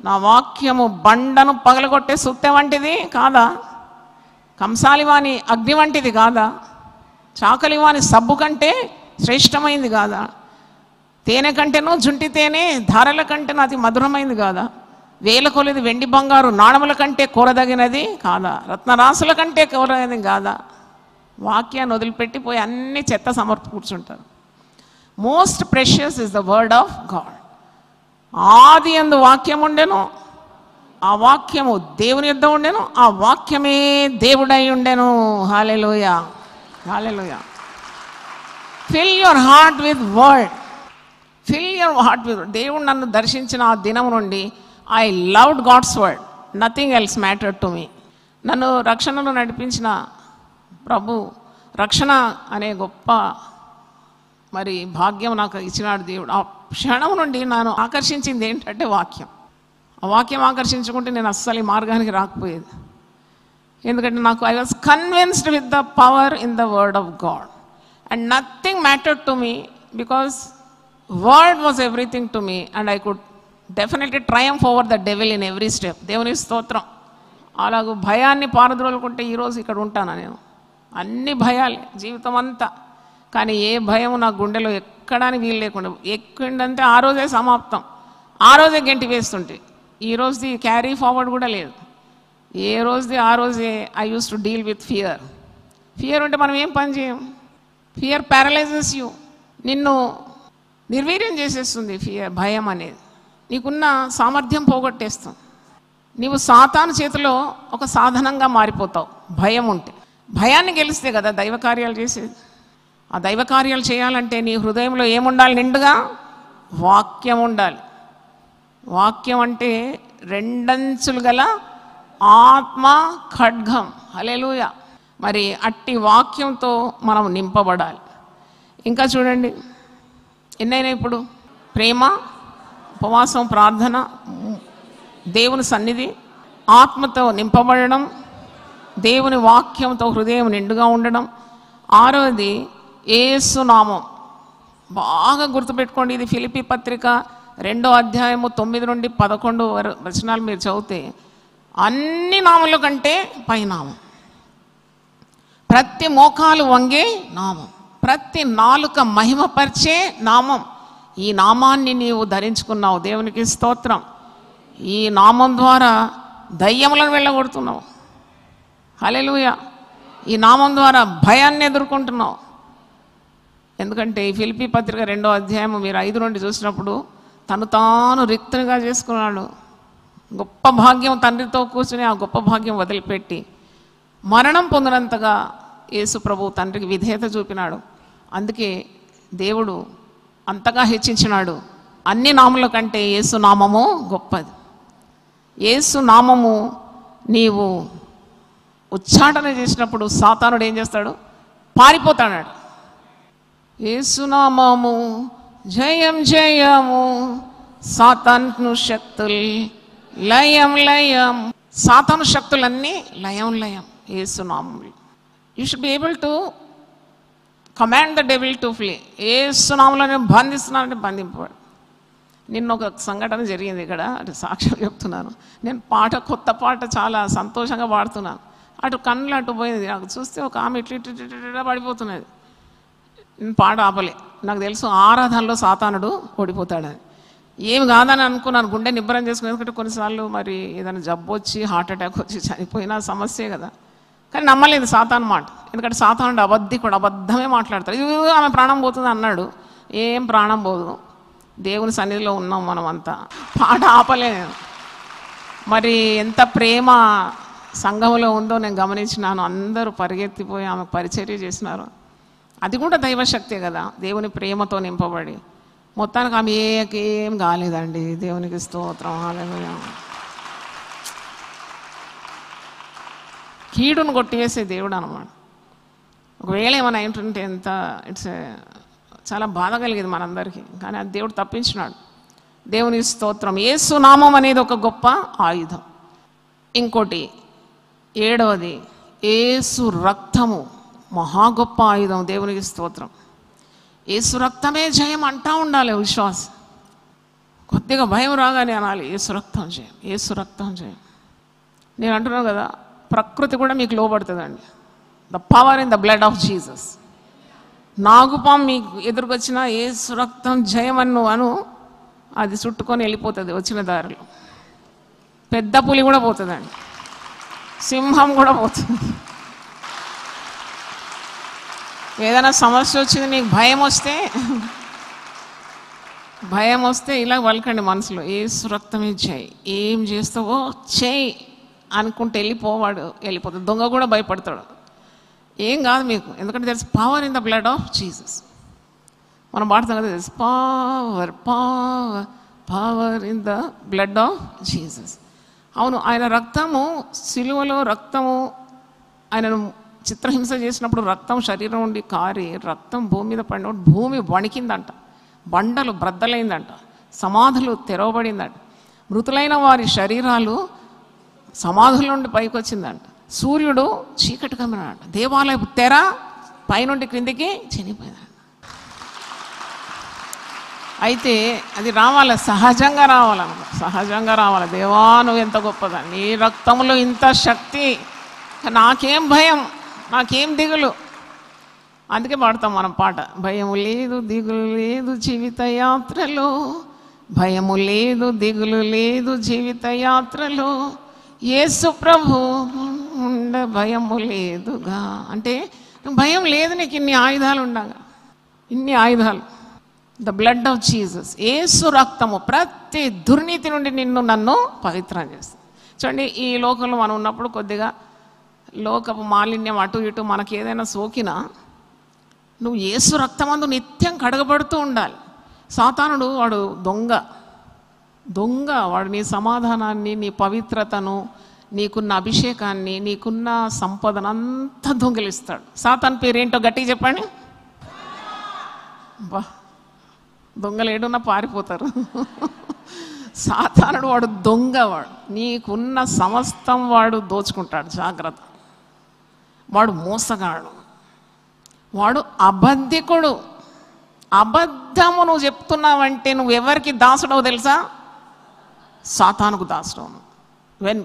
నా వాక్యము బండను పగలగొట్టే సుత్తె వంటిది కాదా, కంసాలివాని అగ్ని వంటిది కాదా, చాకలివాని సబ్బు కంటే శ్రేష్టమైంది కాదా, తేనె కంటేనో జుంటి తేనె ధారల కంటేనో అతి మధురమైంది కాదా, వేల కొలది వెండి బంగారు నాణముల కంటే కోరదగినది కాదా, రత్నరాసుల కంటే కోరదగినది కాదా. వాక్యాన్ని వదిలిపెట్టిపోయి అన్ని చెత్త సమర్పి కూర్చుంటారు. Most precious is the word of God. ఆది యందు వాక్యం ఉండెను, ఆ వాక్యము దేవుని యొద్ద ఉండెను, ఆ వాక్యమే దేవుడై ఉండెను. Hallelujah. Hallelujah. Fill your heart with word. Fill your heart with. దేవుడు నన్ను దర్శించిన ఆ దినం నుండి I loved God's word, nothing else matter to me. నన్ను రక్షణలో నడిపించిన ప్రభు, రక్షణ అనే గొప్ప మరి భాగ్యం నాకు ఇచ్చినాడు దేవుడు. ఆ క్షణం నుండి నన్ను ఆకర్షించింది ఏంటంటే వాక్యం. ఆ వాక్యం ఆకర్షించుకుంటే నేను అస్సలు ఈ మార్గానికి రాకపోయేది. ఎందుకంటే నాకు I was convinced with the power in the word of God and nothing mattered to me because word was everything to me and I could definitely Triumph over the devil in every step. దేవుని స్తోత్రం. అలాగూ భయాన్ని పారద్రోలుకుంటే ఈరోజు ఇక్కడ ఉంటాను నేను. అన్ని భయాలే జీవితం అంతా, కానీ ఏ భయం నా గుండెలో ఎక్కడానికి వీలు లేకుండా ఎక్కిందంటే ఆ రోజే సమాప్తం, ఆ రోజే గెంటి వేస్తుంటే. ఈ రోజుది క్యారీ ఫార్వర్డ్ కూడా లేదు. ఏ రోజుది ఆ రోజే I use to deal with fear. Fear ఉంటే మనం ఏం పని చేయం. Fear paralyses you. నిన్ను నిర్వీర్యం చేసేస్తుంది ఫియర్, భయం అనేది. నీకున్న సామర్థ్యం పోగొట్టేస్తుంది. నీవు సాతాను చేతిలో ఒక సాధనంగా మారిపోతావు భయం ఉంటే. భయాన్ని గెలిస్తే కదా దైవ కార్యాలు చేసేది. ఆ దైవ కార్యాలు చేయాలంటే నీ హృదయంలో ఏముండాలి? నిండుగా వాక్యం ఉండాలి. వాక్యం అంటే రెండంచులు గల ఆత్మ ఖడ్గం. హల్లెలూయా. మరి అట్టి వాక్యంతో మనం నింపబడాలి. ఇంకా చూడండి ఎన్నైనా ఇప్పుడు ప్రేమ, ఉపవాసం, ప్రార్థన, దేవుని సన్నిధి, ఆత్మతో నింపబడడం, దేవుని వాక్యంతో హృదయం నిండుగా ఉండడం. ఆరోది యేసు నామం. బాగా గుర్తుపెట్టుకోండి. ఇది ఫిలిప్పీ పత్రిక 2వ అధ్యాయము 9 నుండి 11 వచనాలు మీరు చదివితే అన్ని నామముల కంటే పైనామం, ప్రతి మోకాలు వంగే నామం, ప్రతి నాలుక మహిమపరిచే నామం. ఈ నామాన్ని నీవు ధరించుకున్నావు. దేవునికి స్తోత్రం. ఈ నామం ద్వారా దయ్యములను వెళ్ళగొడుతున్నావు. హల్లెలూయా. ఈ నామం ద్వారా భయాన్ని ఎదుర్కొంటున్నావు. ఎందుకంటే ఈ ఫిలిప్పీ పత్రిక 2వ అధ్యాయము మీరు 5 నుండి చూసినప్పుడు తను తాను రిక్తునిగా చేసుకున్నాడు. గొప్ప భాగ్యం తండ్రితో కూర్చుని ఆ గొప్ప భాగ్యం వదిలిపెట్టి మరణం పొందినంతగా యేసు ప్రభు తండ్రికి విధేయత చూపినాడు. అందుకే దేవుడు అంతగా హెచ్చించినాడు. అన్ని నామముల కంటే యేసు నామము గొప్పది. యేసు నామము నీవు ఉచ్చాటన చేసినప్పుడు సాతానుడు ఏం చేస్తాడు? పారిపోతాడు. యేసునామము జయం జయము, సాతాను శక్తులు లయం లయం. సాతాను శక్తులన్నీ లయం లయం యేసునామములు. You should be able to command the devil to flee. యేసునామములను బంధిస్తున్నానంటే బంధింపబడు. నిన్న ఒక సంఘటన జరిగింది ఇక్కడ, అంటే సాక్ష్యం చెప్తున్నాను. నేను కొత్త పాట చాలా సంతోషంగా పాడుతున్నాను. అటు కన్నులు అటు పోయింది. నాకు చూస్తే ఒక ఆమె ఇట్లా పడిపోతున్నది. నేను పాట ఆపలే. నాకు తెలుసు ఆరాధనలో సాతానుడు ఓడిపోతాడని. ఏమి కాదని అనుకున్నాను, గుండె నిబ్బరం చేసుకుని. ఎందుకంటే కొన్నిసార్లు మరి ఏదైనా జబ్బు వచ్చి హార్ట్ అటాక్ వచ్చి చనిపోయినా సమస్యే కదా. కానీ నమ్మలేదు సాతాను మాట. ఎందుకంటే సాతానుడు అబద్ధికుడు, అబద్ధమే మాట్లాడతాడు. ఇది ఆమె ప్రాణం పోతుంది అన్నాడు. ఏం ప్రాణం పోదు, దేవుని సన్నిధిలో ఉన్నాం మనం అంతా. పాట ఆపలేదు. మరి ఎంత ప్రేమ సంఘంలో ఉందో నేను గమనించినాను. అందరూ పరిగెత్తిపోయి ఆమె పరిచర్య చేసినారు. అది కూడా దైవశక్తే కదా, దేవుని ప్రేమతో నింపబడి. మొత్తానికి ఆమె ఏం కాలేదండి. దేవునికి స్తోత్రం, హల్లెలూయా. కీడును కొట్టివేసే దేవుడు అన్నమాట. ఒకవేళ ఏమైనా ఏంటంటే ఎంత చాలా బాధ కలిగేది మనందరికీ. కానీ అది దేవుడు తప్పించినాడు. దేవుని స్తోత్రం. యేసు నామం అనేది ఒక గొప్ప ఆయుధం. ఇంకోటి 7వది, యేసు రక్తము మహా గొప్ప ఆయుధం. దేవునికి స్తోత్రం. యేసు రక్తమే జయం అంటా ఉండాలి విశ్వాసం. కొద్దిగా భయం రాగానే అనాలి, యేసు రక్తం జయం, యేసు రక్తం జయం. నేను అంటున్నాను కదా, ప్రకృతి కూడా మీకు లోబడుతుందండి. The power in the blood of Jesus. నాగుపాం మీకు ఎదురుకొచ్చిన యేసు రక్తం జయం అను అది చుట్టుకొని వెళ్ళిపోతుంది వచ్చిన దారిలో. పెద్ద పులి కూడా పోతుందండి, సింహం కూడా పోతుంది. ఏదైనా సమస్య వచ్చింది, నీకు భయం వస్తే ఇలా వలకండి మనసులో, యేసు రక్తమే చేయి, ఏం చేస్తావో చేయి అనుకుంటే వెళ్ళిపోతుంది. దొంగ కూడా భయపడతాడు. ఏం కాదు మీకు, ఎందుకంటే there is power in the blood of Jesus. మనం పాడుతాం కదా, there is power power power in the blood of Jesus. అవును, ఆయన రక్తము, సిలువలో రక్తము, ఆయనను చిత్రహింస చేసినప్పుడు రక్తం శరీరం నుండి కారి రక్తం భూమి మీద పడినప్పుడు భూమి వణికిందంట, బండలు బ్రద్దలైందంట, సమాధులు తెరవబడిందంట, మృతులైన వారి శరీరాలు సమాధుల నుండి పైకి వచ్చిందంట, సూర్యుడు చీకటి కమ్మినాడు, దేవాలయపు తెర పైనుండి క్రిందికి చనిపోయిందంట. అయితే అది రావాలి, సహజంగా రావాలన్నమాట, సహజంగా రావాలి. దేవా నువ్వు ఎంత గొప్పదా, నీ రక్తంలో ఇంత శక్తి, నాకేం భయం, నాకేం దిగులు. అందుకే పాడతాం మనం పాట, భయము లేదు దిగులు లేదు జీవిత యాత్రలో, భయము లేదు దిగులు లేదు జీవిత యాత్రలో, యేసు ప్రభు ఉండ భయము లేదుగా. అంటే భయం లేదు నీకు, ఇన్ని ఆయుధాలు ఉండగా, ఇన్ని ఆయుధాలు. ద బ్లడ్ ఆఫ్ జీసస్, యేసు రక్తము ప్రతి దుర్నీతి నుండి నన్ను పవిత్రం చేస్తుంది. చూడండి, ఈ లోకంలో మనం ఉన్నప్పుడు కొద్దిగా లోకపు మాలిన్యం అటు ఇటు మనకి ఏదైనా సోకినా నువ్వు యేసు రక్తమందు నిత్యం కడగబడుతూ ఉండాలి. సాతానుడు వాడు దొంగ, వాడు నీ సమాధానాన్ని, నీ పవిత్రతను, నీకున్న అభిషేకాన్ని, నీకున్న సంపదను అంతా దొంగిలిస్తాడు. సాతాను పేరేంటో గట్టిగా చెప్పండి. బా, దొంగలు ఏడున్నా పారిపోతారు. సాతానుడు వాడు దొంగవాడు, నీకున్న సమస్తం వాడు దోచుకుంటాడు. జాగ్రత్త. వాడు మోసగాడు, వాడు అబద్ధికుడు. అబద్ధము నువ్వు చెప్తున్నావంటే నువ్వు ఎవరికి దాసుడవు తెలుసా? సాతానుకు దాసుడవు. When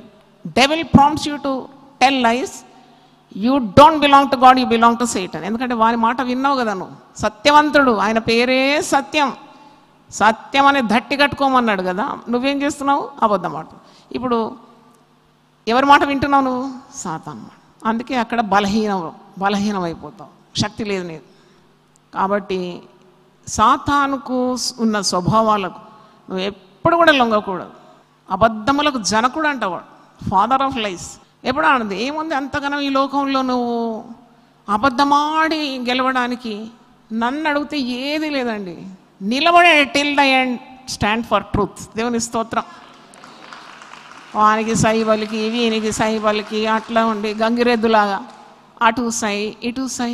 devil prompts you to tell lies, you don't belong to God, you belong to Satan. ఎందుకంటే వారి మాట విన్నావు కదా నువ్వు. సత్యవంతుడు, ఆయన పేరే సత్యం. సత్యం అనే దట్టి కట్టుకోమన్నాడు కదా, నువ్వేం చేస్తున్నావు? అబద్ధం మాట. ఇప్పుడు ఎవరి మాట వింటున్నావు నువ్వు? సాతాను మాట. అందుకే అక్కడ బలహీనమైపోతావు, శక్తి లేదు నీకు. కాబట్టి సాతానుకు ఉన్న స్వభావాలకు నువ్వు ఎప్పుడు కూడా లొంగకూడదు. అబద్ధములకు జనకుడు అంటవాడు, ఫాదర్ ఆఫ్ లైస్. ఎప్పుడు ఆనది ఏముంది అంతగానో ఈ లోకంలో నువ్వు అబద్ధమాడి గెలవడానికి? నన్ను అడిగితే ఏది లేదండి. నిలబడే till the end, stand for truth. దేవుని స్తోత్రం. వానికి సై పలికి, వీనికి సై పలికి, అట్లా ఉండి గంగిరెద్దులాగా అటు సై ఇటు సై.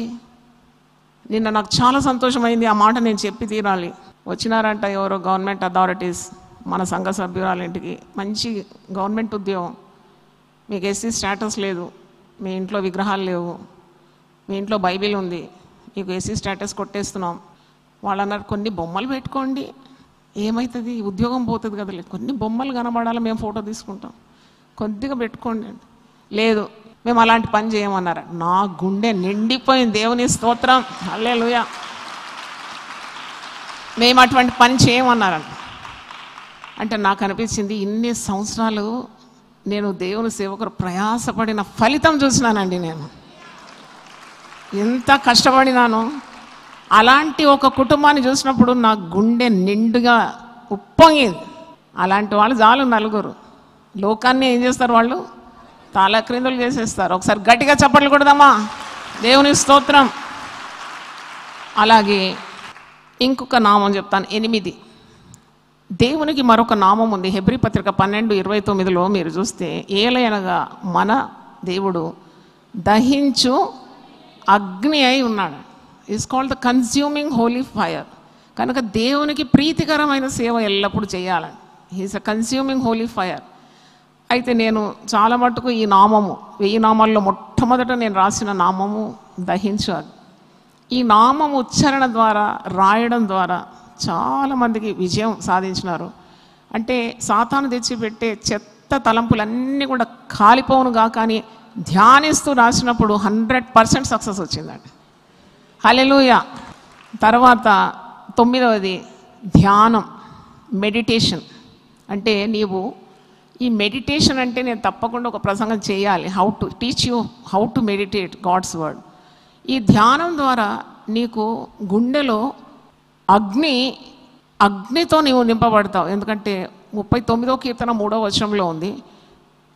నిన్న నాకు చాలా సంతోషమైంది, ఆ మాట నేను చెప్పి తీరాలి. వచ్చినారంట ఎవరో గవర్నమెంట్ అథారిటీస్ మన సంఘ సభ్యురాలింటికి, మంచి గవర్నమెంట్ ఉద్యోగం, మీకు ఎస్సీ స్టేటస్ లేదు, మీ ఇంట్లో విగ్రహాలు లేవు, మీ ఇంట్లో బైబిల్ ఉంది, మీకు ఎస్సీ స్టేటస్ కొట్టేస్తున్నాం. వాళ్ళు అన్నారు కొన్ని బొమ్మలు పెట్టుకోండి, ఏమవుతుంది, ఉద్యోగం పోతుంది కదా, కొన్ని బొమ్మలు కనబడాలి, మేము ఫోటో తీసుకుంటాం, కొద్దిగా పెట్టుకోండి. లేదు, మేము అలాంటి పని చేయమన్నారు. నా గుండె నిండిపోయింది. దేవుని స్తోత్రం, హల్లెలూయా. మేము అటువంటి పని చేయమన్నారంట. అంటే నాకు అనిపించింది, ఇన్ని సంవత్సరాలు నేను దేవుని సేవకు ప్రయాసపడిన ఫలితం చూసినానండి. నేను ఎంత కష్టపడినాను. అలాంటి ఒక కుటుంబాన్ని చూసినప్పుడు నా గుండె నిండుగా ఉప్పొంగింది. అలాంటి వాళ్ళు చాలు నలుగురు. లోకాన్ని ఏం చేస్తారు వాళ్ళు? తలక్రిందులు చేసేస్తారు. ఒకసారి గట్టిగా చప్పట్లు కొడదామా? దేవుని స్తోత్రం. అలాగే ఇంకొక నామం చెప్తాను, 8. దేవునికి మరొక నామం ఉంది. హెబ్రీ పత్రిక 12:29లో మీరు చూస్తే, ఏలయనగా మన దేవుడు దహించు అగ్ని అయి ఉన్నాడు. Is called the consuming Holi fire. కనుక దేవునికి ప్రీతికరమైన సేవ ఎల్లప్పుడూ చేయాలని. He's a consuming Holi fire. అయితే నేను చాలా మటుకు ఈ నామము 1000 నామాల్లో మొట్టమొదట నేను రాసిన నామము దహించు అగ్ని. ఈ నామం ఉచ్చారణ ద్వారా, రాయడం ద్వారా చాలామందికి విజయం సాధించినారు. అంటే సాతాను తెచ్చిపెట్టే చెత్త తలంపులన్నీ కూడా కాలిపోవునుగా కానీ ధ్యానిస్తూ రాసినప్పుడు 100% సక్సెస్ వచ్చిందండి. హల్లెలూయా. తర్వాత 9వది ధ్యానం, మెడిటేషన్. అంటే నీవు ఈ మెడిటేషన్ అంటే నేను తప్పకుండా ఒక ప్రసంగం చేయాలి. How to teach you how to meditate God's word. ఈ ధ్యానం ద్వారా నీకు గుండెలో అగ్నితో నీవు నింపబడతావు. ఎందుకంటే 39వ కీర్తన 3వ వచనంలో ఉంది,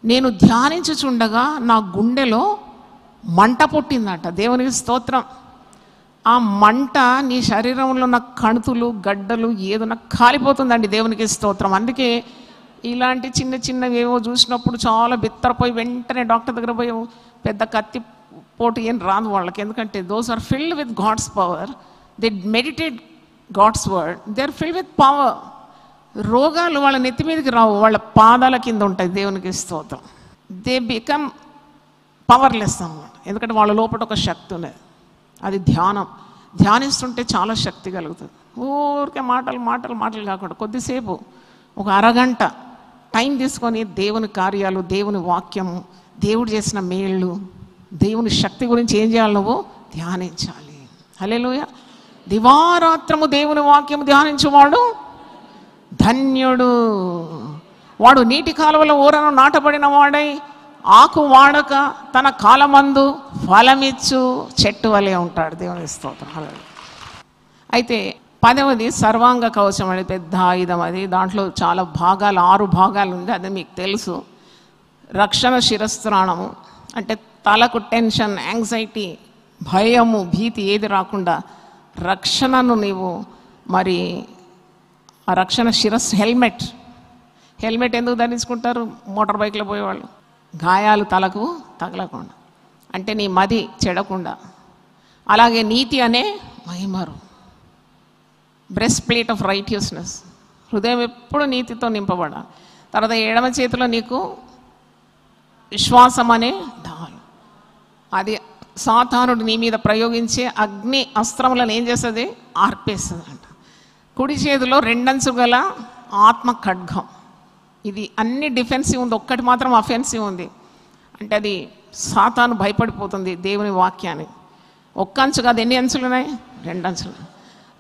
నేను ధ్యానించుచుండగా నా గుండెలో మంట పుట్టిందట. దేవునికి స్తోత్రం. ఆ మంట నీ శరీరంలో ఉన్న కణుతులు, గడ్డలు ఏదన్నా కాలిపోతుందండి. దేవునికి స్తోత్రం. అందుకే ఇలాంటి చిన్న చిన్నవి ఏవో చూసినప్పుడు చాలా బిత్తరపోయి వెంటనే డాక్టర్ దగ్గర పోయి పెద్ద కత్తి పోటు ఏం రాదు వాళ్ళకి. ఎందుకంటే those are filled with God's power. They meditate God's word. They are filled with power. రోగాలు వాళ్ళ నెత్తి మీదకి రావు, వాళ్ళ పాదాల కింద ఉంటాయి. దేవునికి స్తోత్రం. దే బికమ్ పవర్లెస్ అన్నమాట. ఎందుకంటే వాళ్ళ లోపల ఒక శక్తి ఉన్నది. అది ధ్యానం. ధ్యానిస్తుంటే చాలా శక్తి కలుగుతుంది. ఊరికే మాటలు కాకుండా కొద్దిసేపు ఒక అరగంట టైం తీసుకొని దేవుని కార్యాలు, దేవుని వాక్యము, దేవుడు చేసిన మేళ్ళు, దేవుని శక్తి గురించి ఏం చేయాలి? నువ్వు ధ్యానించాలి. హల్లెలూయా. దివారాత్రము దేవుని వాక్యము ధ్యానించువాడు ధన్యుడు. వాడు నీటి కాలువల ఊరను నాటబడిన వాడై ఆకు వాడక తన కాలమందు ఫలమిచ్చు చెట్టు వలె ఉంటాడు. దేవుని స్తోత్రం. హల్లెలూయా. అయితే 10వది సర్వాంగ కవచం అనేది పెద్ద ఆయుధం. అది దాంట్లో చాలా భాగాలు, 6 భాగాలు ఉంది. అది మీకు తెలుసు. రక్షణ శిరస్త్రాణము అంటే తలకు టెన్షన్, యాంగ్జైటీ, భయము, భీతి ఏది రాకుండా రక్షణను నీవు మరి ఆ రక్షణ శిరస్సు హెల్మెట్ ఎందుకు ధరించుకుంటారు? మోటార్ బైక్లో పోయేవాళ్ళు. గాయాలు తలకు తగలకుండా, అంటే నీ మది చెడకుండా. అలాగే నీతి అనే మహిమరు, బ్రెస్ట్ ప్లేట్ ఆఫ్ రైటియస్నెస్, హృదయం ఎప్పుడు నీతితో నింపబడాలి. తర్వాత ఎడమ చేతిలో నీకు విశ్వాసం అనే డాలు. అది సాతానుడు నీ మీద ప్రయోగించే అగ్ని అస్త్రములను ఏం చేస్తుంది? ఆర్పేస్తుంది అంట. కుడి చేతిలో 2 అంచులు గల ఆత్మ ఖడ్గం. ఇది అన్ని డిఫెన్సివ్ ఉంది, ఒక్కటి మాత్రం అఫెన్సివ్ ఉంది. అంటే అది సాతాను భయపడిపోతుంది దేవుని వాక్యానికి. ఒక్క అంచు కాదు, ఎన్ని అంచులు ఉన్నాయి? 2 అంచులు.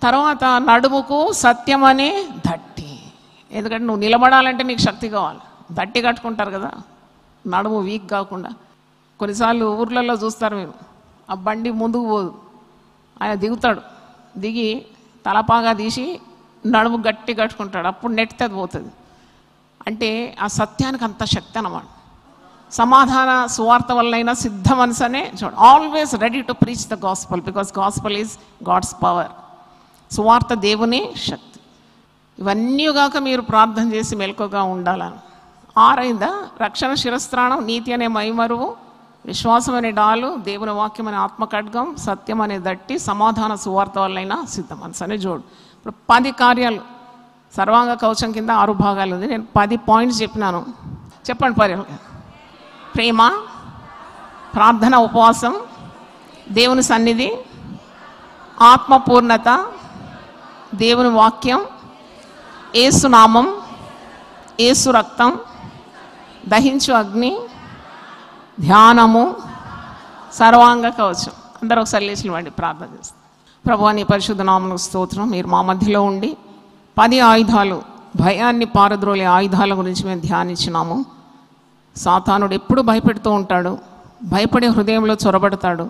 తర్వాత నడుముకు సత్యం అనే దట్టి. ఎందుకంటే నువ్వు నిలబడాలంటే నీకు శక్తి కావాలి. దట్టి కట్టుకుంటారు కదా, నడుము వీక్ కాకుండా. కొన్నిసార్లు ఊర్లలో చూస్తారు మీరు, ఆ బండి ముందుకు పోదు, ఆయన దిగుతాడు, దిగి తలపాగా తీసి నడుము గట్టి కట్టుకుంటాడు, అప్పుడు నెట్టితే అది పోతుంది. అంటే ఆ సత్యానికి అంత శక్తి అన్నమాట. సమాధాన సువార్త వల్లైనా సిద్ధ మనసనే చూడ, always ready to preach the gospel, because gospel is God's power. సువార్త దేవుని శక్తి. ఇవన్నీ కాక మీరు ప్రార్థన చేసి మెలకుగా ఉండాలని. 6 రక్షణ శిరస్త్రాణం, నీతి అనే మైమరువు, విశ్వాసం అనే డాలు, దేవుని వాక్యం అనే ఆత్మఖడ్గం, సత్యం అనే దట్టి, సమాధాన సువార్త వల్లైనా సిద్ధ మనసు అనే జోడు. ఇప్పుడు 10 కార్యాలు సర్వాంగ కవచం కింద 6 భాగాలు ఉంది. నేను 10 పాయింట్స్ చెప్పినాను. చెప్పండి. ప్రేమ, ప్రార్థన, ఉపవాసం, దేవుని సన్నిధి, ఆత్మపూర్ణత, దేవుని వాక్యం, యేసు నామం, యేసు రక్తం, దహించు అగ్ని, ధ్యానము, సర్వాంగ కవచం. అందరూ ఒకసారి లేచివ్వండి, ప్రార్థన చేస్తాం. ప్రభువా నీ పరిశుద్ధ నామమునకు స్తోత్రం. మీరు మా మధ్యలో ఉండి 10 ఆయుధాలు భయాన్ని పారద్రోలే ఆయుధాల గురించి మేము ధ్యానించినాము. సాతానుడు ఎప్పుడు భయపెడుతూ ఉంటాడు, భయపడే హృదయంలో చొరబడతాడు,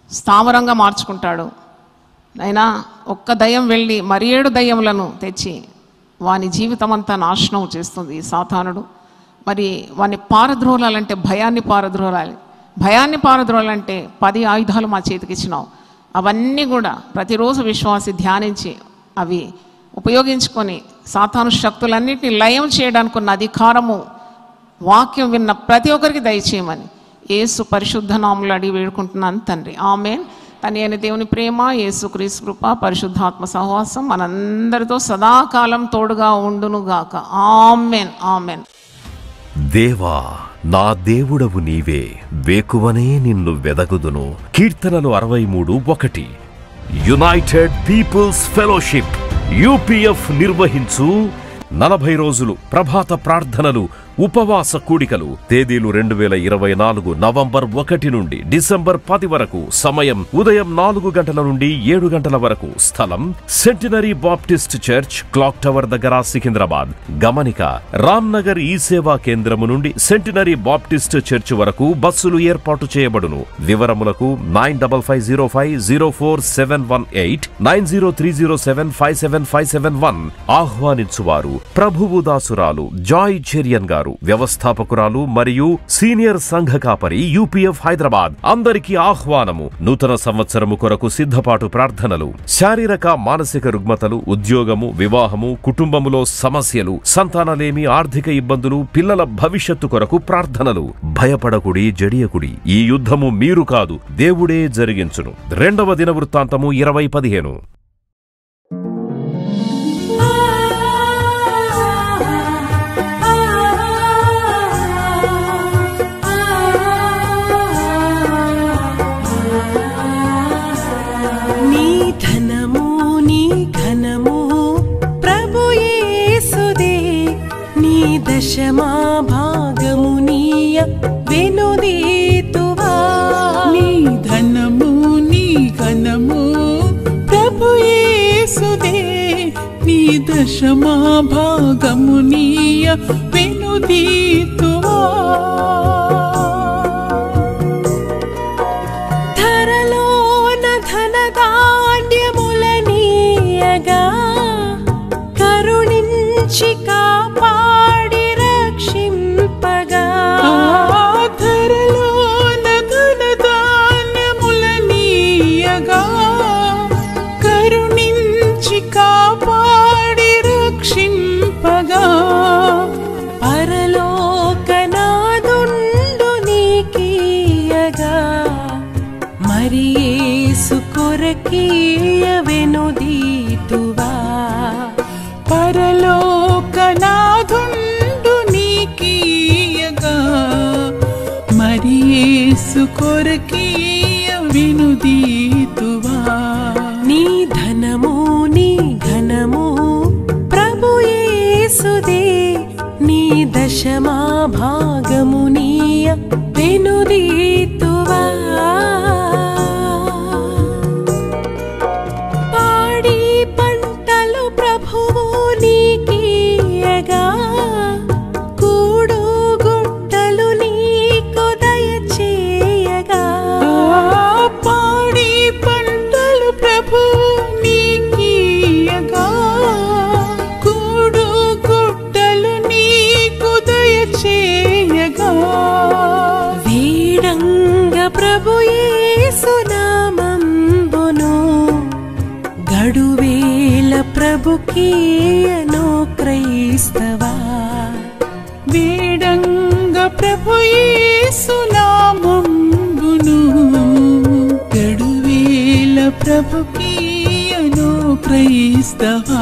స్థావరంగా మార్చుకుంటాడు. అయినా ఒక్క దయ్యం వెళ్ళి మరి 7 దయ్యములను తెచ్చి వాని జీవితం అంతా నాశనం చేస్తుంది ఈ సాతానుడు. మరి వాని పారద్రోలాలంటే భయాన్ని పారద్రోలాలి. భయాన్ని పారద్రోలాలంటే 10 ఆయుధాలు మా చేతికి ఇచ్చినావు. అవన్నీ కూడా ప్రతిరోజు విశ్వాసి ధ్యానించి అవి ఉపయోగించుకొని సాతాను శక్తులన్నింటినీ లయం చేయడానికి ఉన్న అధికారము వాక్యం విన్న ప్రతి ఒక్కరికి దయచేయమని యేసు పరిశుద్ధ నామములో అడిగి వేడుకుంటున్నాను తండ్రి. ఆమేన్. తండ్రి అయిన దేవుని ప్రేమ, యేసు క్రీస్తు కృప, పరిశుద్ధాత్మ సహవాసం మనందరితో సదాకాలం తోడుగా ఉండునుగాక. ఆమేన్. ఆమేన్. దేవా, నా దేవుడవు నీవే, వేకువనే నిన్ను వెదగుదును. కీర్తనలు 63:1. యునైటెడ్ పీపుల్స్ ఫెలోషిప్ యూపీఎఫ్ నిర్వహించు 40 రోజులు ప్రభాత ప్రార్థనలు, ఉపవాస కూడికలు. తేదీలు 2024 నవంబర్ 1 నుండి డిసెంబర్ 10 వరకు. సమయం ఉదయం 4 గంటల నుండి 7 గంటల వరకు. స్థలం centenary Baptist church, clock tower దగ్గర, సికింద్రాబాద్. గమనిక: రామ్నగర్ ఈ సేవా కేంద్రము నుండి సెంటినరీ బాప్టిస్ట్ చర్చ్ వరకు బస్సులు ఏర్పాటు చేయబడును. వివరములకు 9505044718 9030757571. ఆహ్వానించువారు ప్రభువు దాసురాలు జాయ్ చెరియన్ గారు, వ్యవస్థాపకురాలు మరియు సీనియర్ సంఘ కాపరి, యూపీఎఫ్ హైదరాబాద్. అందరికీ ఆహ్వానము. నూతన సంవత్సరము కొరకు సిద్ధపాటు ప్రార్థనలు. శారీరక మానసిక రుగ్మతలు, ఉద్యోగము, వివాహము, కుటుంబములో సమస్యలు, సంతానలేమి, ఆర్థిక ఇబ్బందులు, పిల్లల భవిష్యత్తు కొరకు ప్రార్థనలు. భయపడకుడి, జడియకుడి. ఈ యుద్ధము మీరు కాదు, దేవుడే జరిగించును. 2వ దినవృత్తాంతము 20:15. దశమా భాగమునీయ వెనుదీతువా. నీ ధనము నీ ఘనము ప్రభు యేసుదే, నీ దశమా భాగమునీయ వెనుదీతువా. ధరలోన ధనధాన్యములనీయగా కరుణించి కాపాడి రక్షింపగా. ధరలోన ధనధాన్యములనీయగా కరుణించి కాపాడి రక్షింపగా. పరలోకనాదుండు నీకీయగా మరి యేసు కొరకీయ వెనుదీతువా. పరలోకనాదుండు నీకీయగా మరి యేసు కొరకీయ వెనుదీతువా. నీ ధనము నీ ఘనము ప్రభు యేసుదే, నీ దశమా భాగమునీయ వెనుదీతువా. పాడి పంటలు ప్రభువు నీకీయగా కూడు గుట్టలు నీకు దయచేయగా. పాడి పంటలు ప్రభువు నీకీయగా కూడు గుట్టలు నీకు దయచేయగా. వీడంగ ప్రభు యేసు నామంబును గడువేల ప్రభుకీయను క్రైస్తవా. వీడంగ ప్రభు యేసు నామంబును గడువేల ప్రభుకీయను క్రైస్తవా.